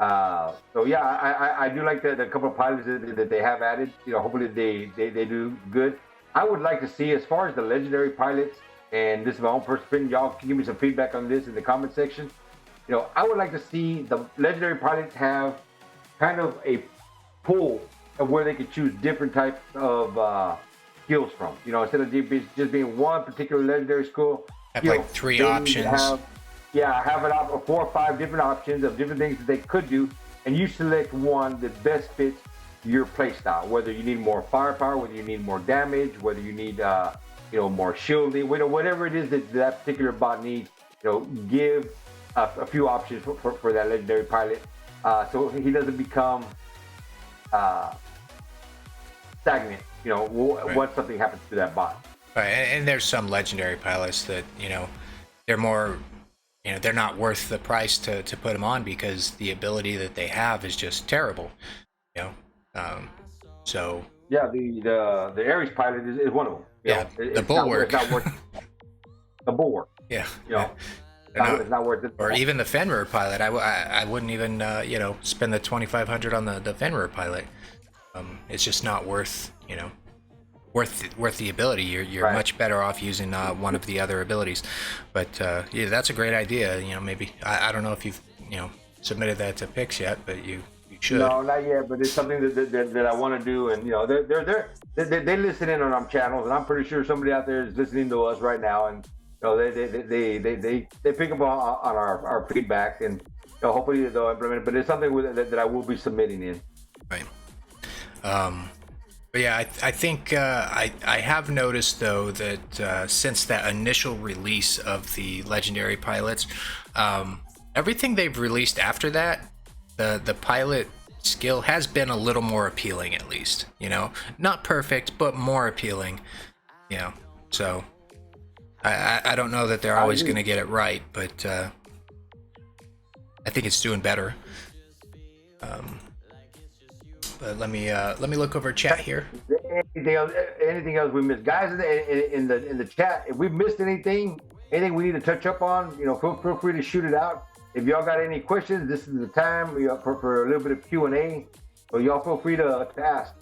I do like the couple of pilots that they have added. Hopefully they do good. I would like to see, as far as the legendary pilots, and this is my own personal opinion. Y'all can give me some feedback on this in the comment section. I would like to see the legendary pilots have kind of a pool of where they could choose different types of skills from. Instead of just being one particular legendary skill. Have like 3 options. Have it up 4 or 5 different options of different things that they could do, and you select one that best fits your playstyle. Whether you need more firepower, whether you need more damage, whether you need more shielding, whatever it is that particular bot needs. Give a few options for that legendary pilot, so he doesn't become stagnant. Right. Once something happens to that bot. Right, and there's some legendary pilots that they're more, they're not worth the price to put them on because the ability that they have is just terrible. So yeah, the Aries pilot is one of them. The bulwark. It's not worth the bulwark. Yeah. It's not worth it. Or even the Fenrir pilot. I wouldn't even spend the 2,500 on the Fenrir pilot. It's just not worth worth the ability. You're right. Much better off using one of the other abilities. But that's a great idea. Maybe I don't know if you've submitted that to Pix yet, but you should. No, not yet. But it's something that I want to do, and they listen in on our channels, and I'm pretty sure somebody out there is listening to us right now, and they pick up on our feedback, and hopefully they'll implement it. But it's something that I will be submitting in. Right. But yeah, I think I have noticed though that since that initial release of the legendary pilots, everything they've released after that, the pilot skill has been a little more appealing, at least. Not perfect, but more appealing. So I don't know that they're always going to get it right, but I think it's doing better. But let me look over chat here. Anything else we missed, guys? In the chat, if we missed anything we need to touch up on, feel free to shoot it out. If y'all got any questions, this is the time for a little bit of Q&A. So y'all feel free to ask.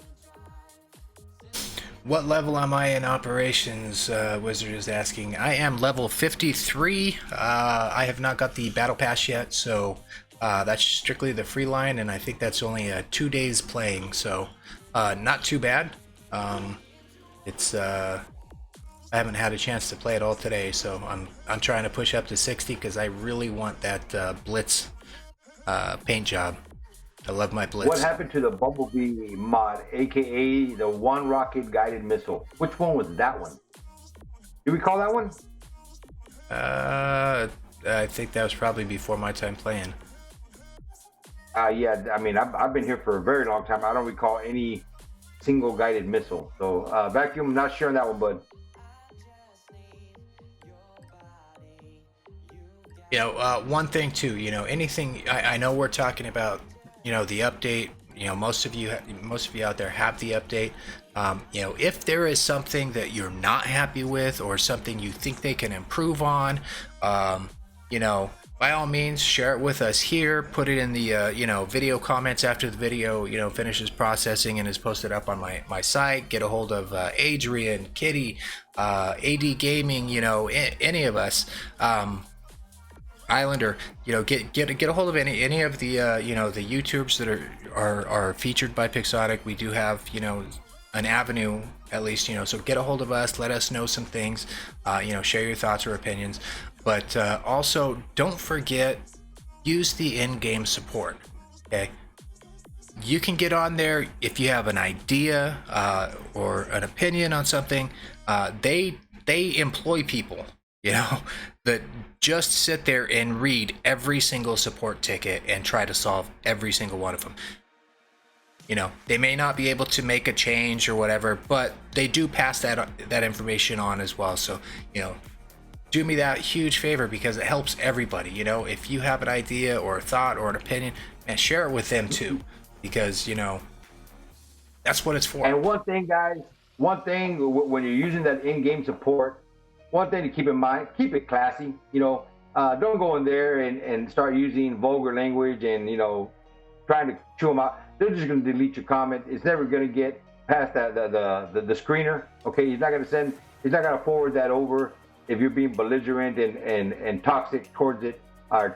What level am I in operations? Wizard is asking. I am level 53. I have not got the battle pass yet, so that's strictly the free line, and I think that's only 2 days playing, so not too bad. It's I haven't had a chance to play it all today, so I'm trying to push up to 60 because I really want that Blitz paint job. I love my Blitz. What happened to the Bumblebee mod, aka the one rocket guided missile? Which one was that one? Do we call that one? I think that was probably before my time playing. Yeah, I mean, I've been here for a very long time. I don't recall any single guided missile. So Vacuum, not sure on that one, bud. One thing too, anything, I know we're talking about, the update, most of you out there have the update. If there is something that you're not happy with or something you think they can improve on, by all means, share it with us here. Put it in the video comments after the video finishes processing and is posted up on my site. Get a hold of Adrian, Kitty, AD Gaming, any of us, Islander. Get a hold of any of the the YouTubers that are featured by Pixotic. We do have an avenue, at least, so get a hold of us, let us know some things, share your thoughts or opinions. But also, don't forget, use the in-game support. Okay, you can get on there if you have an idea or an opinion on something. They employ people, that just sit there and read every single support ticket and try to solve every single one of them. They may not be able to make a change or whatever, but they do pass that information on as well. So, do me that huge favor because it helps everybody. If you have an idea or a thought or an opinion, and share it with them too, because that's what it's for. And one thing, guys, when you're using that in-game support, one thing to keep in mind, keep it classy. Don't go in there and start using vulgar language and trying to chew them out. They're just going to delete your comment. It's never going to get past the screener. Okay, he's not going to forward that over if you're being belligerent and toxic towards it.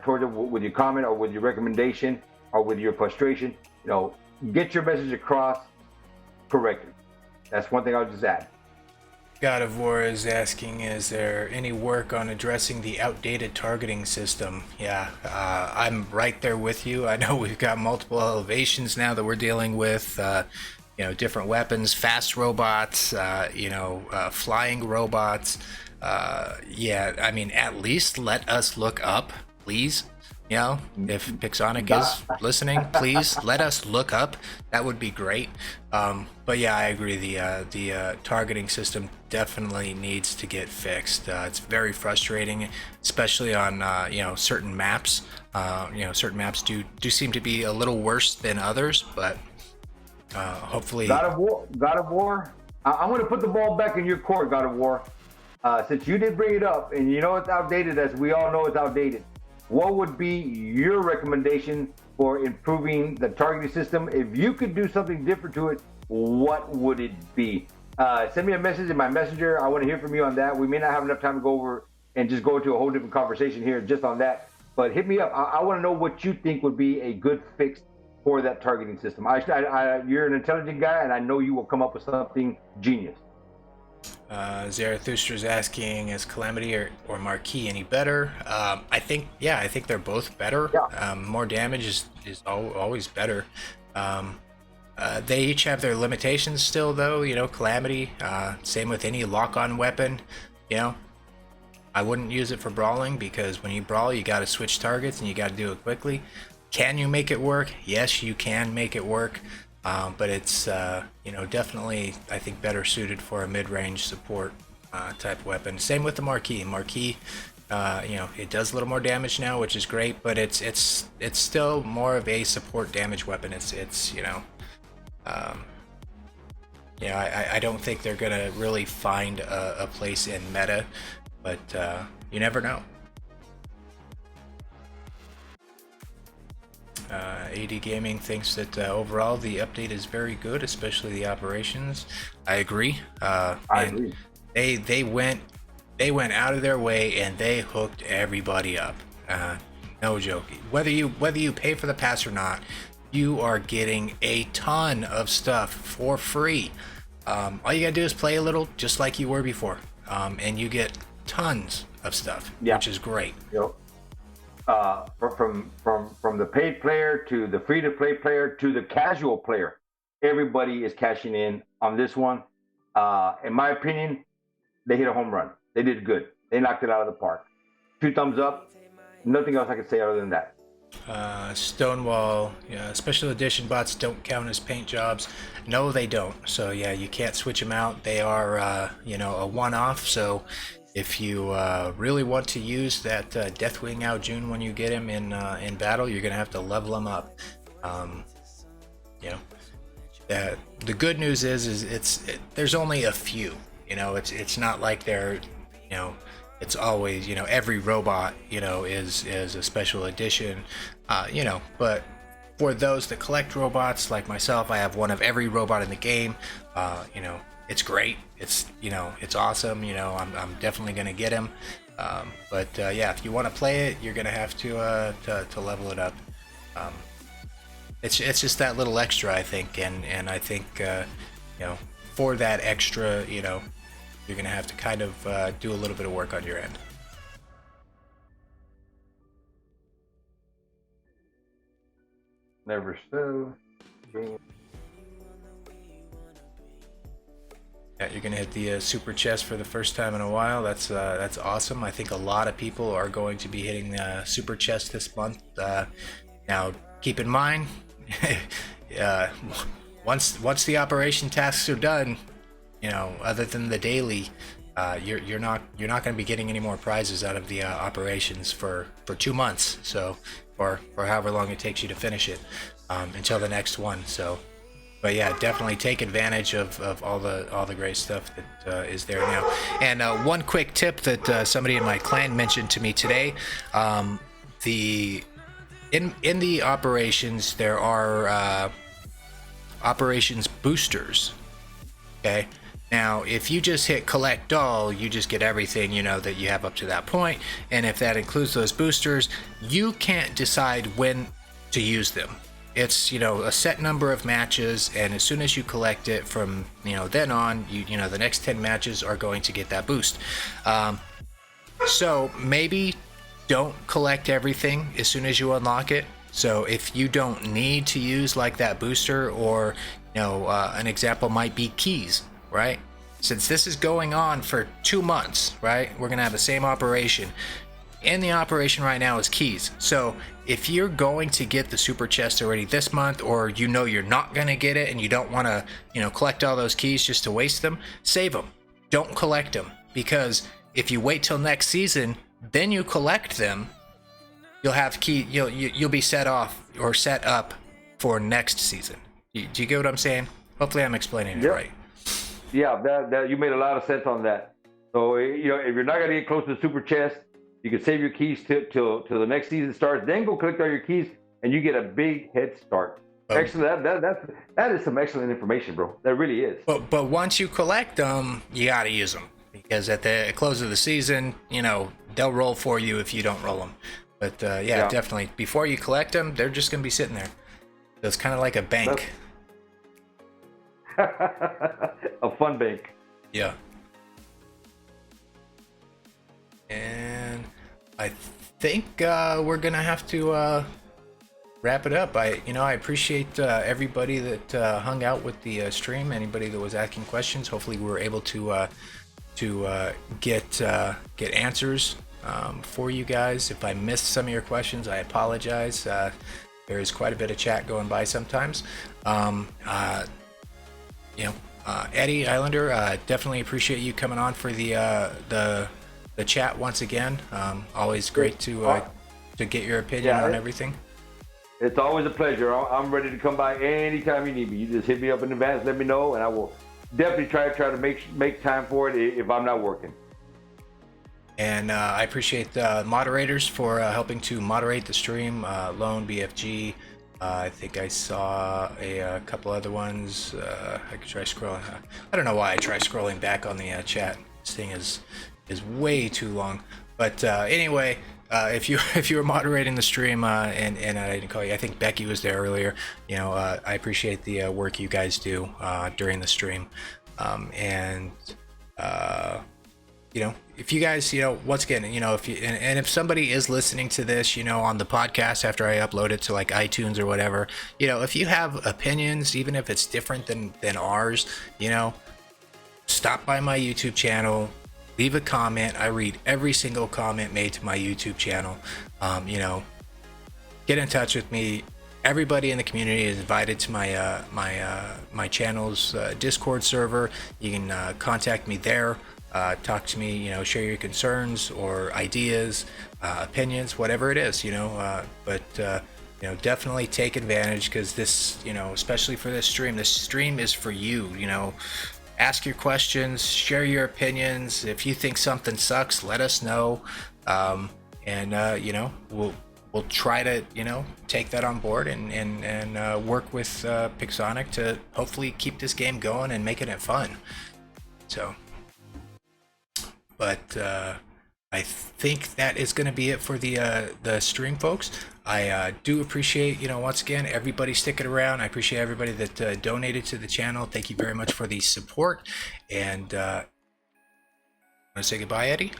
towards it with your comment or with your recommendation or with your frustration. Get your message across correctly. That's one thing I'll just add. God of War is asking, is there any work on addressing the outdated targeting system? Yeah, I'm right there with you. I know we've got multiple elevations now that we're dealing with, different weapons, fast robots, flying robots. Yeah, I mean, at least let us look up, please. If Pixonic is listening, please let us look up. That would be great. But yeah, I agree. The targeting system definitely needs to get fixed. It's very frustrating, especially on certain maps. Certain maps do seem to be a little worse than others, but hopefully. God of War. I'm going to put the ball back in your court, God of War. Since you did bring it up, and it's outdated, as we all know it's outdated. What would be your recommendation for improving the targeting system? If you could do something different to it, what would it be? Send me a message in my messenger. I want to hear from you on that. We may not have enough time to go over and just go into a whole different conversation here just on that. But hit me up. I want to know what you think would be a good fix for that targeting system. You're an intelligent guy, and I know you will come up with something genius. Zarathustra's asking, is Calamity or Marquis any better? I think they're both better. Yeah. More damage is always better. They each have their limitations still, though. Calamity, same with any lock-on weapon. I wouldn't use it for brawling, because when you brawl, you got to switch targets and you got to do it quickly. Can you make it work? Yes, you can make it work. But it's definitely, I think, better suited for a mid-range support type weapon. Same with the Marquis. It does a little more damage now, which is great, but it's still more of a support damage weapon. I don't think they're gonna really find a place in meta, but you never know. AD Gaming thinks that overall the update is very good, especially the operations. I agree. I agree. They went out of their way and they hooked everybody up. No joke. Whether you pay for the pass or not, you are getting a ton of stuff for free. All you gotta do is play a little, just like you were before, and you get tons of stuff, which is great. Yep. From the paid player to the free-to-play player to the casual player, everybody is cashing in on this one. In my opinion, they hit a home run. They did good. They knocked it out of the park. 2 thumbs up. Nothing else I can say other than that. Stonewall, special edition bots don't count as paint jobs. No, they don't. So yeah, you can't switch them out. They are a one-off. So if you really want to use that Deathwing Ao Jun when you get him in battle, you're gonna have to level him up. The good news is there's only a few. It's not like they're it's always every robot is a special edition. But for those that collect robots like myself, I have one of every robot in the game. It's great. It's awesome. I'm definitely gonna get him. But if you want to play it, you're gonna have to level it up. It's just that little extra, I think, and I think for that extra, you're gonna have to kind of do a little bit of work on your end. Never so. Yeah, you're gonna hit the super chest for the first time in a while. That's awesome. I think a lot of people are going to be hitting the super chest this month. Now, keep in mind, once the operation tasks are done, other than the daily, you're not going to be getting any more prizes out of the operations for 2 months. So, or however long it takes you to finish it, until the next one. So. But yeah, definitely take advantage of all the great stuff that is there now. And one quick tip that somebody in my clan mentioned to me today: in the operations there are operations boosters. Okay, Now, if you just hit collect all, you just get everything, you know, that you have up to that point. And if that includes those boosters, you can't decide when to use them. It's, you know, a set number of matches, and as soon as you collect it from, you know, then on, you know, the next 10 matches are going to get that boost. So maybe don't collect everything as soon as you unlock it. So if you don't need to use like that booster, or, you know, an example might be keys, right? Since this is going on for 2 months, right? We're gonna have the same operation. And the operation right now is keys. So if you're going to get the super chest already this month, or you know you're not gonna get it and you don't wanna, you know, collect all those keys just to waste them, save them. Don't collect them, because if you wait till next season, then you collect them, you'll have you'll be set off or set up for next season. Do you get what I'm saying? Hopefully I'm explaining it right. Yeah, that you made a lot of sense on that. So, you know, if you're not gonna get close to the super chest, you can save your keys till the next season starts. Then go collect all your keys, and you get a big head start. Oh. Excellent. That is some excellent information, bro. That really is. But once you collect them, you gotta use them, because at the close of the season, you know, they'll roll for you if you don't roll them. But yeah, definitely before you collect them, they're just gonna be sitting there. So it's kind of like a bank. A fun bank. Yeah. And I think we're gonna have to wrap it up. I appreciate everybody that hung out with the stream. Anybody that was asking questions. Hopefully, we were able to get answers for you guys. If I missed some of your questions, I apologize. There is quite a bit of chat going by sometimes. Eddie Islander, definitely appreciate you coming on for the chat once again. Always great to get your opinion on everything. It's always a pleasure. I'm ready to come by anytime you need me. You just hit me up in advance, let me know, and I will definitely try to make time for it if I'm not working. And I appreciate the moderators for helping to moderate the stream. Lone, BFG, I think I saw a couple other ones. I could try scrolling. I don't know why I try scrolling back on the chat. This thing is way too long. But anyway, if you were moderating the stream and I didn't call you, I think Becky was there earlier. You know, I appreciate the work you guys do during the stream. You know, if you guys, you know, once again, you know, if somebody is listening to this, you know, on the podcast after I upload it to like iTunes or whatever, you know, if you have opinions, even if it's different than ours, you know, stop by my YouTube channel, leave a comment. I read every single comment made to my YouTube channel. You know, get in touch with me. Everybody in the community is invited to my channel's Discord server. You can contact me there. Talk to me, you know, share your concerns or ideas, opinions, whatever it is, you know, but you know, definitely take advantage, because this, you know, especially for this stream is for you. You know, ask your questions, share your opinions. If you think something sucks, let us know, and you know, we'll try to, you know, take that on board and work with Pixonic to hopefully keep this game going and making it fun. So. But I think that is going to be it for the stream, folks. I do appreciate, you know, once again, everybody sticking around. I appreciate everybody that donated to the channel. Thank you very much for the support. And want to say goodbye, Eddie?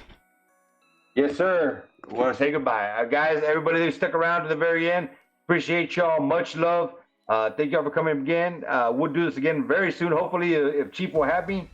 Yes, sir. I want to say goodbye. Guys, everybody that stuck around to the very end, appreciate y'all. Much love. Thank y'all for coming again. We'll do this again very soon. Hopefully, if Chief will have me.